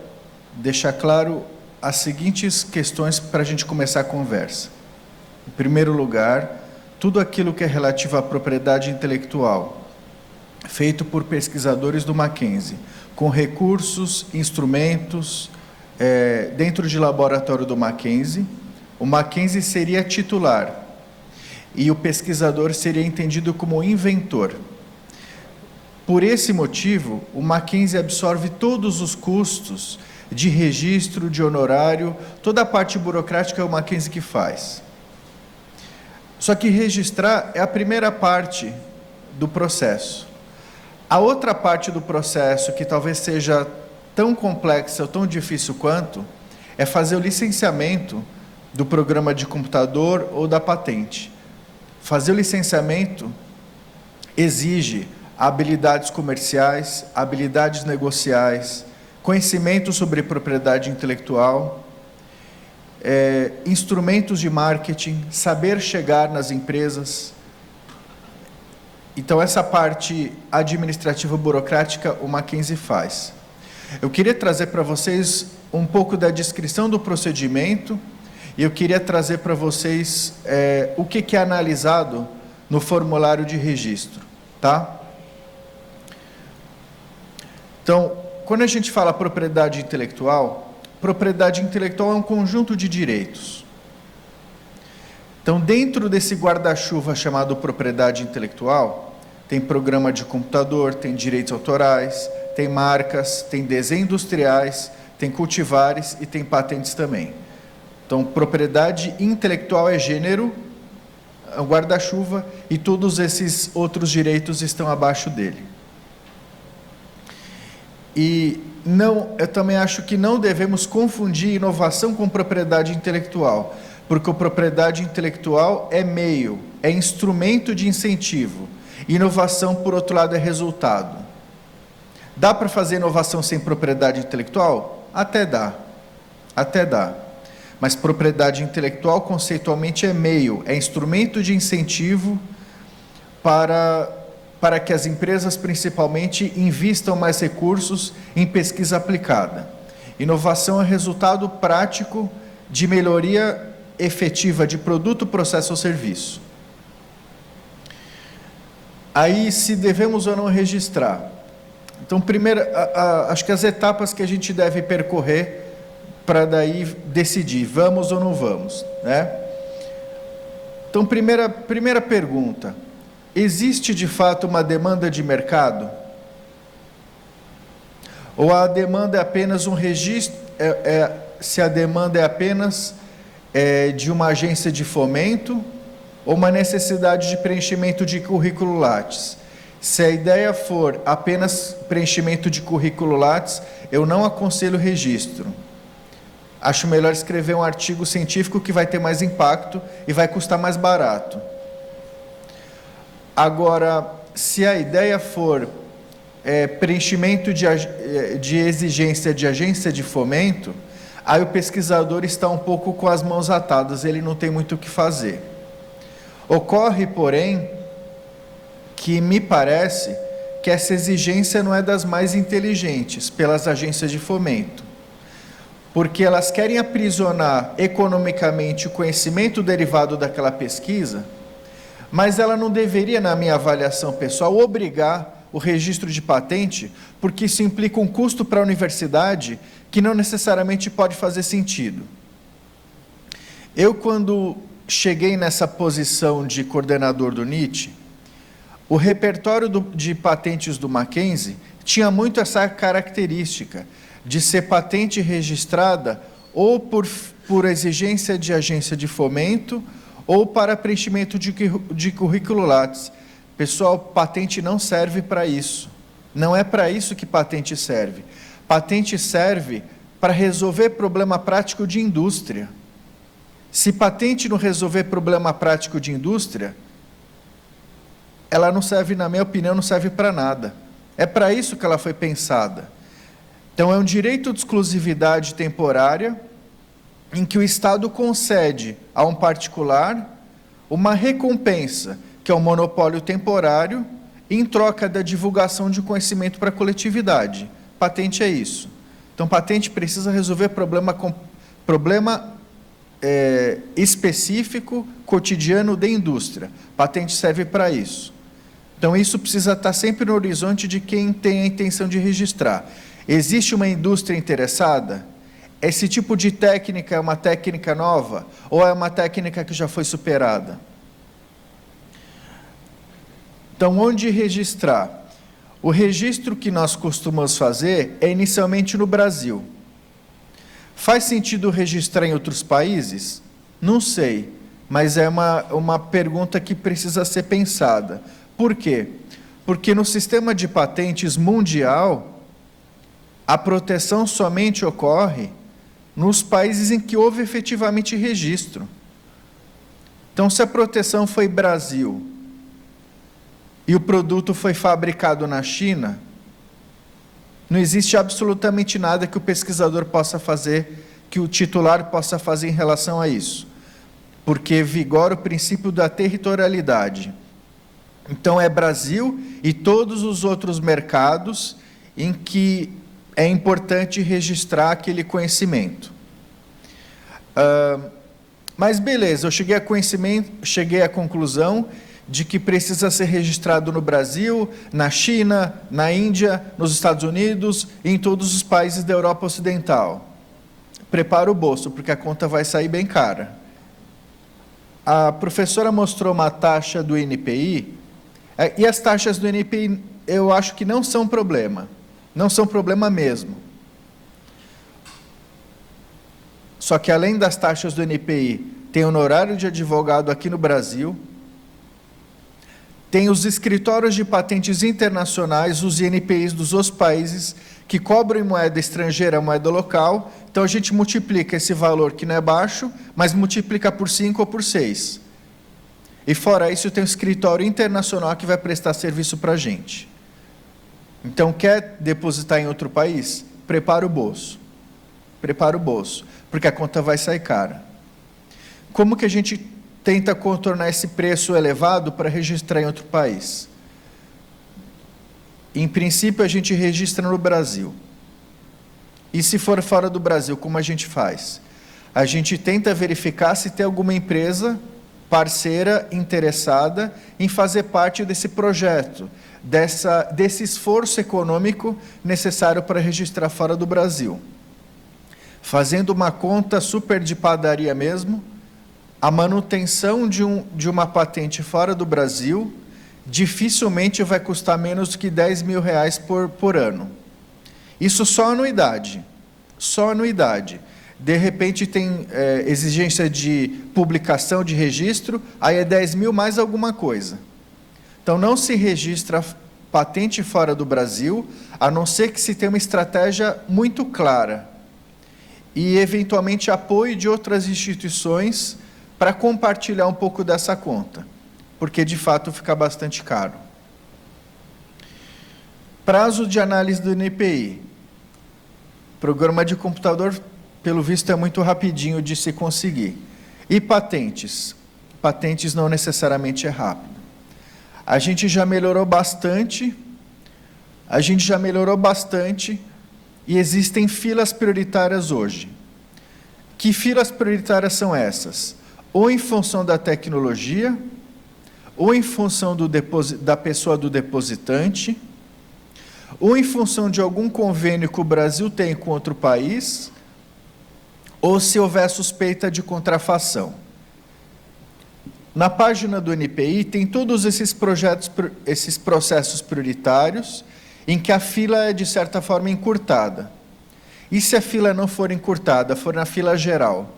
Speaker 8: deixar claro as seguintes questões para a gente começar a conversa. Em primeiro lugar, tudo aquilo que é relativo à propriedade intelectual, feito por pesquisadores do Mackenzie, com recursos, instrumentos, dentro de laboratório do Mackenzie, o Mackenzie seria titular e o pesquisador seria entendido como inventor. Por esse motivo, o Mackenzie absorve todos os custos de registro, de honorário, toda a parte burocrática é o Mackenzie que faz. Só que registrar é a primeira parte do processo. A outra parte do processo, que talvez seja tão complexa ou tão difícil quanto, é fazer o licenciamento do programa de computador ou da patente. Fazer o licenciamento exige habilidades comerciais, habilidades negociais, conhecimento sobre propriedade intelectual, instrumentos de marketing, saber chegar nas empresas. Então, essa parte administrativa burocrática o Mackenzie faz. Eu queria trazer para vocês um pouco da descrição do procedimento e eu queria trazer para vocês o que é analisado no formulário de registro, tá? Então, quando a gente fala propriedade intelectual é um conjunto de direitos. Então, dentro desse guarda-chuva chamado propriedade intelectual, tem programa de computador, tem direitos autorais, tem marcas, tem desenhos industriais, tem cultivares e tem patentes também. Então, propriedade intelectual é gênero, é um guarda-chuva, e todos esses outros direitos estão abaixo dele. E eu também acho que não devemos confundir inovação com propriedade intelectual, porque a propriedade intelectual é meio, é instrumento de incentivo. Inovação, por outro lado, é resultado. Dá para fazer inovação sem propriedade intelectual? Até dá. Mas propriedade intelectual, conceitualmente, é meio, é instrumento de incentivo para que as empresas, principalmente, invistam mais recursos em pesquisa aplicada. Inovação é resultado prático de melhoria efetiva de produto, processo ou serviço. Aí, se devemos ou não registrar. Então, primeiro, acho que as etapas que a gente deve percorrer para daí decidir, vamos ou não vamos, né? Então, primeira pergunta, existe de fato uma demanda de mercado? Ou a demanda é apenas um registro, se a demanda é apenas de uma agência de fomento ou uma necessidade de preenchimento de currículo Lattes. Se a ideia for apenas preenchimento de currículo Lattes, eu não aconselho registro. Acho melhor escrever um artigo científico que vai ter mais impacto e vai custar mais barato. Agora, se a ideia for preenchimento de exigência de agência de fomento, aí o pesquisador está um pouco com as mãos atadas, ele não tem muito o que fazer. Ocorre, porém, que me parece que essa exigência não é das mais inteligentes pelas agências de fomento, porque elas querem aprisionar economicamente o conhecimento derivado daquela pesquisa, mas ela não deveria, na minha avaliação pessoal, obrigar o registro de patente, porque isso implica um custo para a universidade que não necessariamente pode fazer sentido. Eu, quando cheguei nessa posição de coordenador do NIT, o repertório de patentes do Mackenzie tinha muito essa característica de ser patente registrada ou por exigência de agência de fomento ou para preenchimento de currículo Lattes. Pessoal, patente não serve para isso. Não é para isso que patente serve. Patente serve para resolver problema prático de indústria. Se patente não resolver problema prático de indústria, ela não serve, na minha opinião, não serve para nada. É para isso que ela foi pensada. Então, é um direito de exclusividade temporária em que o Estado concede a um particular uma recompensa, que é um monopólio temporário, em troca da divulgação de conhecimento para a coletividade. Patente é isso. Então, patente precisa resolver problema específico, cotidiano da indústria. Patente serve para isso. Então, isso precisa estar sempre no horizonte de quem tem a intenção de registrar. Existe uma indústria interessada? Esse tipo de técnica é uma técnica nova? Ou é uma técnica que já foi superada? Então, onde registrar? O registro que nós costumamos fazer é inicialmente no Brasil. Faz sentido registrar em outros países? Não sei, mas é uma pergunta que precisa ser pensada. Por quê? Porque no sistema de patentes mundial, a proteção somente ocorre nos países em que houve efetivamente registro. Então, se a proteção foi Brasil e o produto foi fabricado na China, não existe absolutamente nada que o pesquisador possa fazer, que o titular possa fazer em relação a isso, porque vigora o princípio da territorialidade. Então, é Brasil e todos os outros mercados em que é importante registrar aquele conhecimento. Mas, beleza, eu cheguei à conclusão de que precisa ser registrado no Brasil, na China, na Índia, nos Estados Unidos e em todos os países da Europa Ocidental. Prepara o bolso, porque a conta vai sair bem cara. A professora mostrou uma taxa do NPI, e as taxas do NPI eu acho que não são problema. Não são problema mesmo. Só que, além das taxas do NPI, tem honorário de advogado aqui no Brasil, tem os escritórios de patentes internacionais, os INPIs dos outros países, que cobram em moeda estrangeira, moeda local. Então, a gente multiplica esse valor, que não é baixo, mas multiplica por 5 ou por 6. E, fora isso, tem um escritório internacional que vai prestar serviço para a gente. Então, quer depositar em outro país? Prepara o bolso. Prepara o bolso, porque a conta vai sair cara. Como que a gente tenta contornar esse preço elevado para registrar em outro país? Em princípio, a gente registra no Brasil. E se for fora do Brasil, como a gente faz? A gente tenta verificar se tem alguma empresa parceira interessada em fazer parte desse projeto, desse esforço econômico necessário para registrar fora do Brasil. Fazendo uma conta super de padaria mesmo, a manutenção de uma patente fora do Brasil dificilmente vai custar menos do que R$10 mil por ano. Isso só anuidade. Só anuidade. De repente tem exigência de publicação de registro, aí é 10 mil mais alguma coisa. Então não se registra patente fora do Brasil, a não ser que se tenha uma estratégia muito clara e eventualmente apoio de outras instituições para compartilhar um pouco dessa conta, porque de fato fica bastante caro. Prazo de análise do NPI. Programa de computador, pelo visto, é muito rapidinho de se conseguir. E patentes? Patentes não necessariamente é rápido. A gente já melhorou bastante, e existem filas prioritárias hoje. Que filas prioritárias são essas? Ou em função da tecnologia, ou em função da pessoa do depositante, ou em função de algum convênio que o Brasil tem com outro país, ou se houver suspeita de contrafação. Na página do NPI tem todos esses processos prioritários, em que a fila é, de certa forma, encurtada. E se a fila não for encurtada, for na fila geral?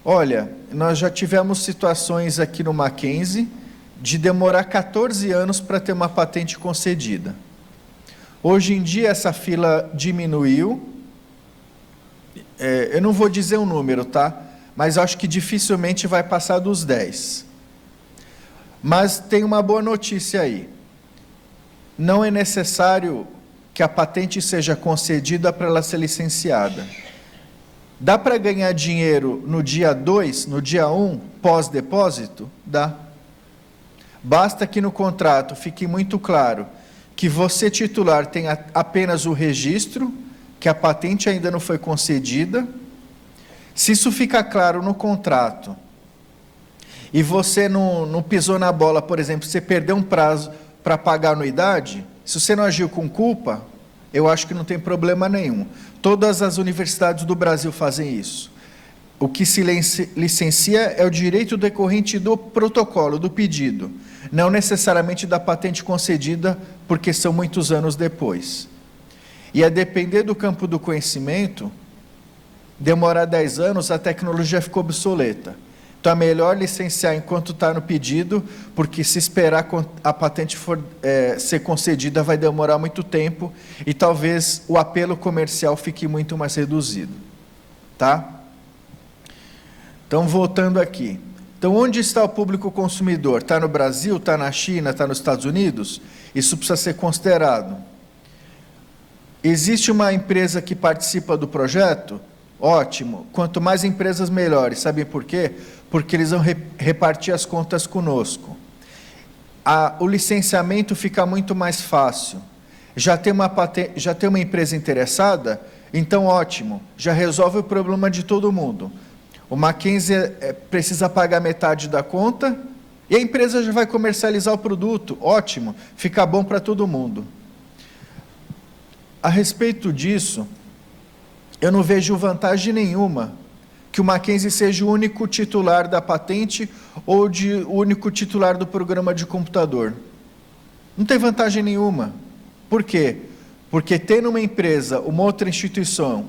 Speaker 8: Olha, nós já tivemos situações aqui no Mackenzie de demorar 14 anos para ter uma patente concedida. Hoje em dia, essa fila diminuiu. Eu não vou dizer um número, tá? Mas acho que dificilmente vai passar dos 10. Mas tem uma boa notícia aí. Não é necessário que a patente seja concedida para ela ser licenciada. Dá para ganhar dinheiro no dia 2, no dia 1, pós-depósito? Dá. Basta que no contrato fique muito claro que você, titular, tem apenas o registro, que a patente ainda não foi concedida. Se isso fica claro no contrato, e você não pisou na bola, por exemplo, você perdeu um prazo para pagar a anuidade, se você não agiu com culpa, eu acho que não tem problema nenhum. Todas as universidades do Brasil fazem isso. O que se licencia é o direito decorrente do protocolo, do pedido, não necessariamente da patente concedida, porque são muitos anos depois. E a depender do campo do conhecimento, demorar 10 anos, a tecnologia ficou obsoleta. Então, é melhor licenciar enquanto está no pedido, porque se esperar a patente ser concedida, vai demorar muito tempo e talvez o apelo comercial fique muito mais reduzido. Tá? Então, voltando aqui. Então, onde está o público consumidor? Está no Brasil? Está na China? Está nos Estados Unidos? Isso precisa ser considerado. Existe uma empresa que participa do projeto? Ótimo. Quanto mais empresas, melhores. Sabem por quê? Porque eles vão repartir as contas conosco. O licenciamento fica muito mais fácil. Já tem uma empresa interessada? Então, ótimo. Já resolve o problema de todo mundo. O Mackenzie precisa pagar metade da conta e a empresa já vai comercializar o produto. Ótimo. Fica bom para todo mundo. A respeito disso, eu não vejo vantagem nenhuma que o Mackenzie seja o único titular da patente ou o único titular do programa de computador. Não tem vantagem nenhuma. Por quê? Porque tendo uma empresa, uma outra instituição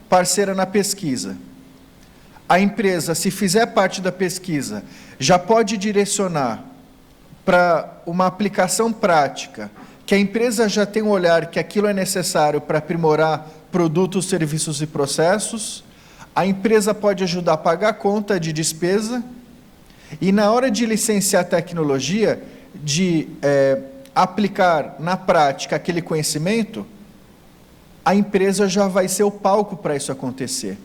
Speaker 8: parceira na pesquisa, a empresa, se fizer parte da pesquisa, já pode direcionar para uma aplicação prática, que a empresa já tem um olhar que aquilo é necessário para aprimorar produtos, serviços e processos, a empresa pode ajudar a pagar a conta de despesa, e na hora de licenciar a tecnologia, de aplicar na prática aquele conhecimento, a empresa já vai ser o palco para isso acontecer.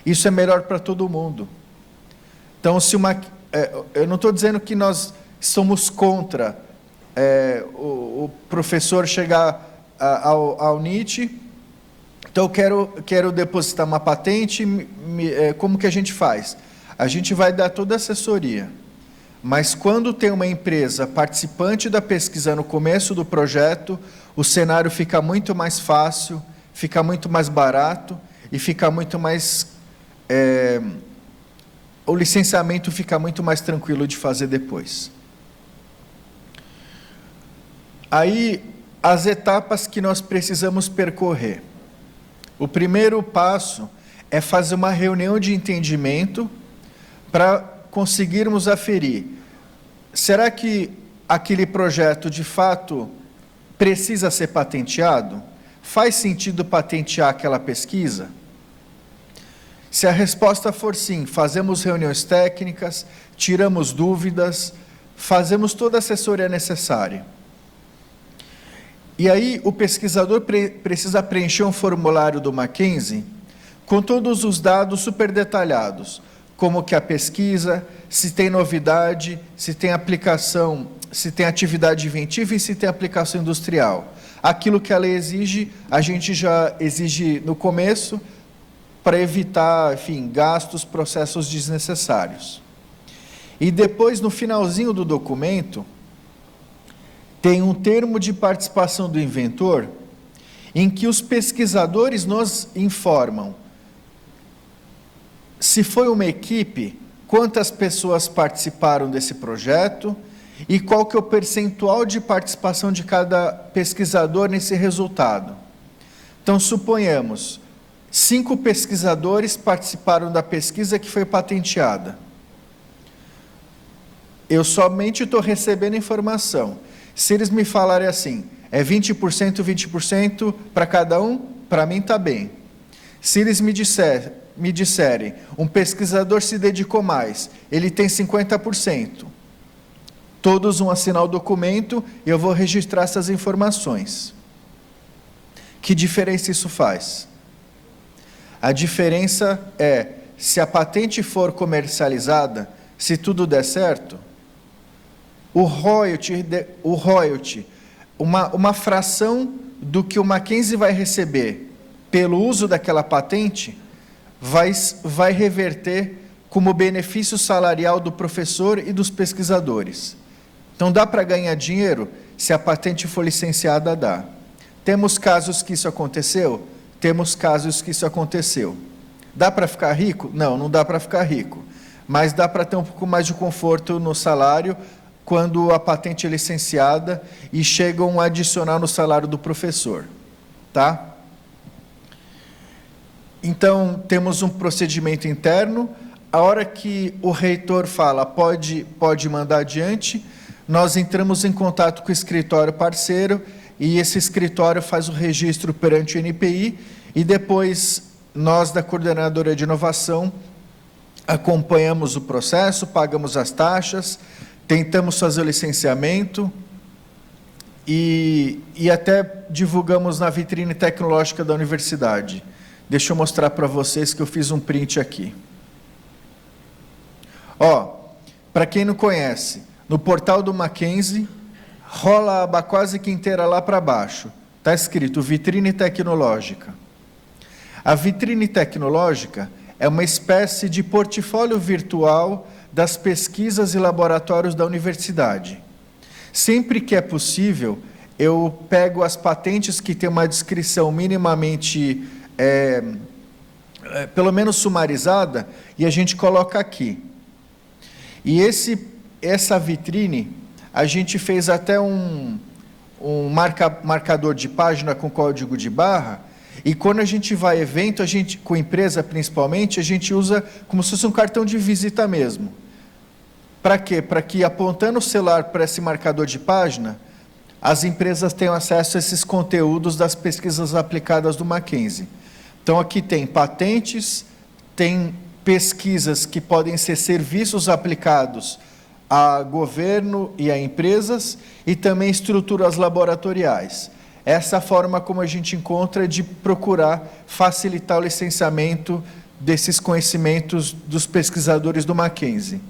Speaker 8: Isso é melhor para todo mundo. Então, eu não estou dizendo que nós somos contra o professor chegar ao NIT, então eu quero depositar uma patente, como que a gente faz? A gente vai dar toda a assessoria, mas quando tem uma empresa participante da pesquisa no começo do projeto, o cenário fica muito mais fácil, fica muito mais barato e fica muito mais... o licenciamento fica muito mais tranquilo de fazer depois. Aí, as etapas que nós precisamos percorrer. O primeiro passo é fazer uma reunião de entendimento para conseguirmos aferir. Será que aquele projeto, de fato, precisa ser patenteado? Faz sentido patentear aquela pesquisa? Se a resposta for sim, fazemos reuniões técnicas, tiramos dúvidas, fazemos toda a assessoria necessária. E aí o pesquisador precisa preencher um formulário do Mackenzie com todos os dados super detalhados, como que a pesquisa, se tem novidade, se tem aplicação, se tem atividade inventiva e se tem aplicação industrial. Aquilo que a lei exige, a gente já exige no começo, para evitar, enfim, gastos, processos desnecessários. E depois, no finalzinho do documento, tem um termo de participação do inventor, em que os pesquisadores nos informam se foi uma equipe, quantas pessoas participaram desse projeto e qual que é o percentual de participação de cada pesquisador nesse resultado. Então, suponhamos, 5 pesquisadores participaram da pesquisa que foi patenteada. Eu somente estou recebendo informação. Se eles me falarem assim, é 20%, 20% para cada um, para mim está bem. Se eles me disserem, um pesquisador se dedicou mais, ele tem 50%. Todos vão assinar o documento e eu vou registrar essas informações. Que diferença isso faz? A diferença é, se a patente for comercializada, se tudo der certo, o royalty, uma fração do que o Mackenzie vai receber pelo uso daquela patente, vai reverter como benefício salarial do professor e dos pesquisadores. Então, dá para ganhar dinheiro? Se a patente for licenciada, dá. Temos casos que isso aconteceu? Temos casos que isso aconteceu. Dá para ficar rico? Não, não dá para ficar rico. Mas dá para ter um pouco mais de conforto no salário quando a patente é licenciada e chegam a adicionar no salário do professor. Tá? Então, temos um procedimento interno. A hora que o reitor fala, pode mandar adiante, nós entramos em contato com o escritório parceiro e esse escritório faz o registro perante o NPI e depois nós, da Coordenadora de Inovação, acompanhamos o processo, pagamos as taxas, tentamos fazer o licenciamento e até divulgamos na vitrine tecnológica da universidade. Deixa eu mostrar para vocês que eu fiz um print aqui. Ó, para quem não conhece, no portal do Mackenzie, rola a aba quase que inteira lá para baixo. Está escrito vitrine tecnológica. A vitrine tecnológica é uma espécie de portfólio virtual das pesquisas e laboratórios da universidade. Sempre que é possível, eu pego as patentes que têm uma descrição minimamente, pelo menos sumarizada, e a gente coloca aqui. E essa vitrine, a gente fez até um marcador de página com código de barra, e quando a gente vai a evento, com empresa principalmente, a gente usa como se fosse um cartão de visita mesmo. Para quê? Para que, apontando o celular para esse marcador de página, as empresas tenham acesso a esses conteúdos das pesquisas aplicadas do Mackenzie. Então, aqui tem patentes, tem pesquisas que podem ser serviços aplicados a governo e a empresas, e também estruturas laboratoriais. Essa é a forma como a gente encontra de procurar facilitar o licenciamento desses conhecimentos dos pesquisadores do Mackenzie.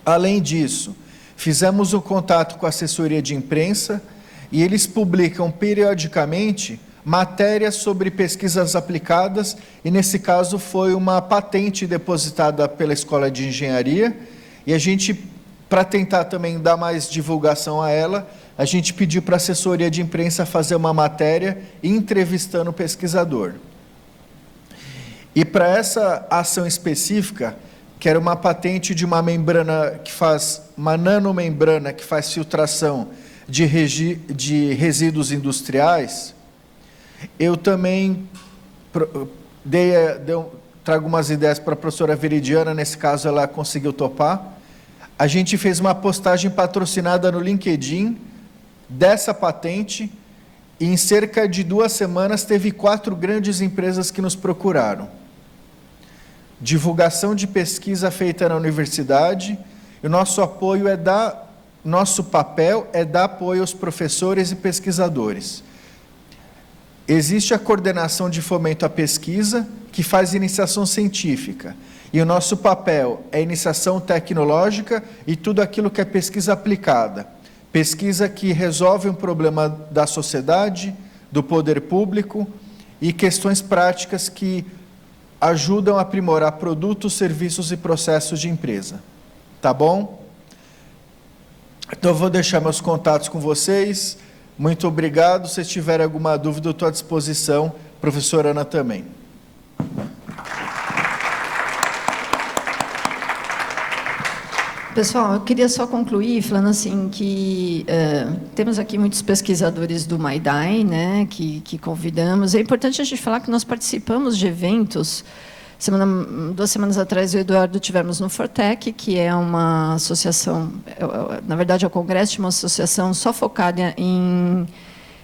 Speaker 8: Além disso, fizemos um contato com a assessoria de imprensa e eles publicam periodicamente matérias sobre pesquisas aplicadas, e nesse caso foi uma patente depositada pela Escola de Engenharia, e a gente, para tentar também dar mais divulgação a ela, a gente pediu para a assessoria de imprensa fazer uma matéria entrevistando o pesquisador. E para essa ação específica, que era uma patente de uma membrana que faz, uma nanomembrana que faz filtração de resíduos industriais, eu também trago umas ideias para a professora Veridiana, nesse caso ela conseguiu topar. A gente fez uma postagem patrocinada no LinkedIn dessa patente, e em cerca de 2 semanas teve 4 grandes empresas que nos procuraram. Divulgação de pesquisa feita na universidade, e o nosso papel é dar apoio aos professores e pesquisadores. Existe a coordenação de fomento à pesquisa, que faz iniciação científica, e o nosso papel é iniciação tecnológica e tudo aquilo que é pesquisa aplicada. Pesquisa que resolve um problema da sociedade, do poder público, e questões práticas que ajudam a aprimorar produtos, serviços e processos de empresa. Tá bom? Então, eu vou deixar meus contatos com vocês. Muito obrigado. Se tiverem alguma dúvida, eu estou à disposição. Professora Ana também.
Speaker 1: Pessoal, eu queria só concluir falando assim que temos aqui muitos pesquisadores do MyDai, né, que convidamos. É importante a gente falar que nós participamos de eventos. 2 semanas atrás, eu e o Eduardo tivemos no Fortec, que é uma associação, na verdade é o congresso de uma associação só focada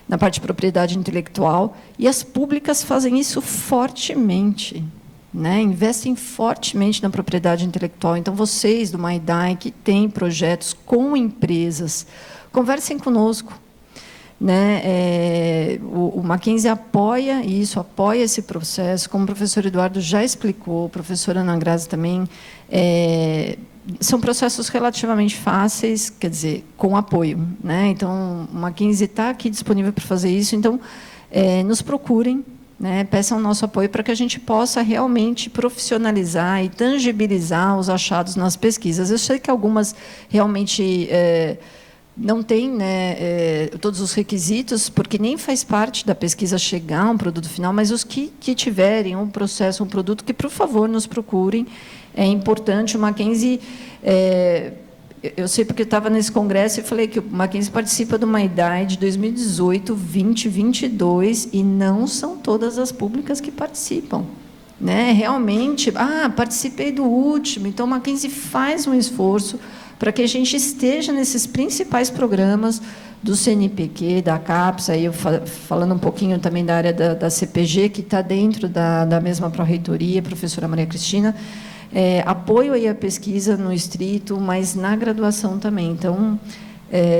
Speaker 1: na parte de propriedade intelectual, e as públicas fazem isso fortemente, né? Investem fortemente na propriedade intelectual. Então, vocês do MyDai, que têm projetos com empresas, conversem conosco. Né? O Mackenzie apoia isso, apoia esse processo, como o professor Eduardo já explicou, a professora Ana Grazi também. São processos relativamente fáceis, quer dizer, com apoio. Né? Então, o Mackenzie está aqui disponível para fazer isso. Então, nos procurem, né? Peçam o nosso apoio para que a gente possa realmente profissionalizar e tangibilizar os achados nas pesquisas. Eu sei que algumas realmente não têm, né, todos os requisitos, porque nem faz parte da pesquisa chegar a um produto final, mas os que tiverem um processo, um produto, que, por favor, nos procurem. É importante. O Mackenzie... eu sei porque eu estava nesse congresso e falei que o Mackenzie participa do MyDai de 2018, 20, 22, e não são todas as públicas que participam. Né? Realmente, participei do último, então o Mackenzie faz um esforço para que a gente esteja nesses principais programas do CNPq, da CAPES, aí eu falando um pouquinho também da área da CPG, que está dentro da mesma pró-reitoria, professora Maria Cristina. Apoio aí à pesquisa no estrito, mas na graduação também. Então,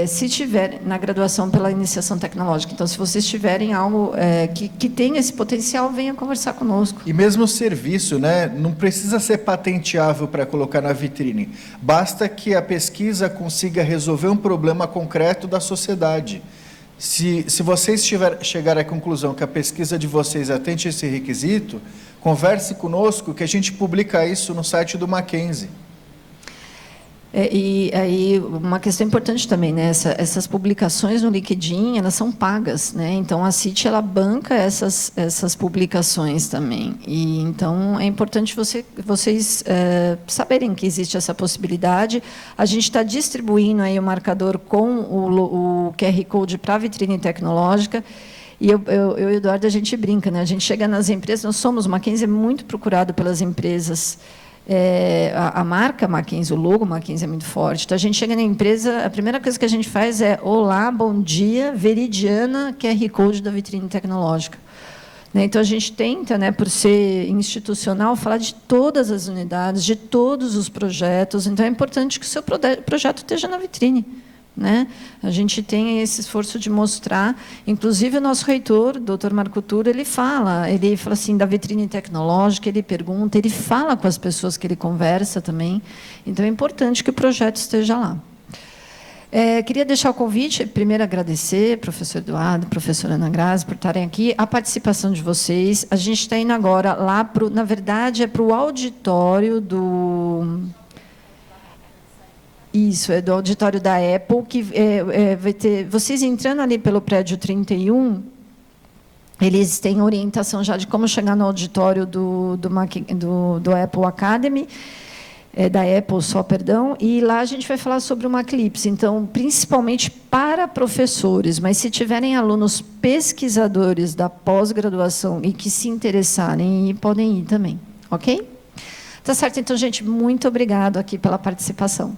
Speaker 1: se tiver na graduação pela iniciação tecnológica, então, se vocês tiverem algo que tenha esse potencial, venha conversar conosco.
Speaker 8: E mesmo o serviço, né, não precisa ser patenteável para colocar na vitrine. Basta que a pesquisa consiga resolver um problema concreto da sociedade. Se vocês chegarem à conclusão que a pesquisa de vocês atende esse requisito, converse conosco, que a gente publica isso no site do Mackenzie.
Speaker 1: E aí, uma questão importante também, né? Essas publicações no LinkedIn, elas são pagas, né? Então, a CIT, ela banca essas publicações também. E, então, é importante vocês saberem que existe essa possibilidade. A gente está distribuindo aí o marcador com o QR Code para a vitrine tecnológica. E eu e o Eduardo, a gente brinca, né? A gente chega nas empresas, nós somos, o Mackenzie é muito procurado pelas empresas. A marca Mackenzie, o logo Mackenzie é muito forte. Então, a gente chega na empresa, a primeira coisa que a gente faz é: olá, bom dia, Veridiana, QR Code da vitrine tecnológica. Né? Então, a gente tenta, né, por ser institucional, falar de todas as unidades, de todos os projetos. Então, é importante que o seu projeto esteja na vitrine. Né? A gente tem esse esforço de mostrar, inclusive o nosso reitor, doutor Marco Turo, ele fala assim, da vitrine tecnológica, ele pergunta, ele fala com as pessoas que ele conversa também, então é importante que o projeto esteja lá. Queria deixar o convite, primeiro agradecer, professor Eduardo, professora Ana Grazi, por estarem aqui, a participação de vocês. A gente está indo agora lá, na verdade, para o auditório do... Isso, é do auditório da Apple, que vai ter... Vocês entrando ali pelo prédio 31, eles têm orientação já de como chegar no auditório do Apple Academy. da Apple só, perdão, e lá a gente vai falar sobre uma Eclipse, então, principalmente para professores, mas se tiverem alunos pesquisadores da pós-graduação e que se interessarem, podem ir também, ok? Tá certo, então, gente, muito obrigado aqui pela participação.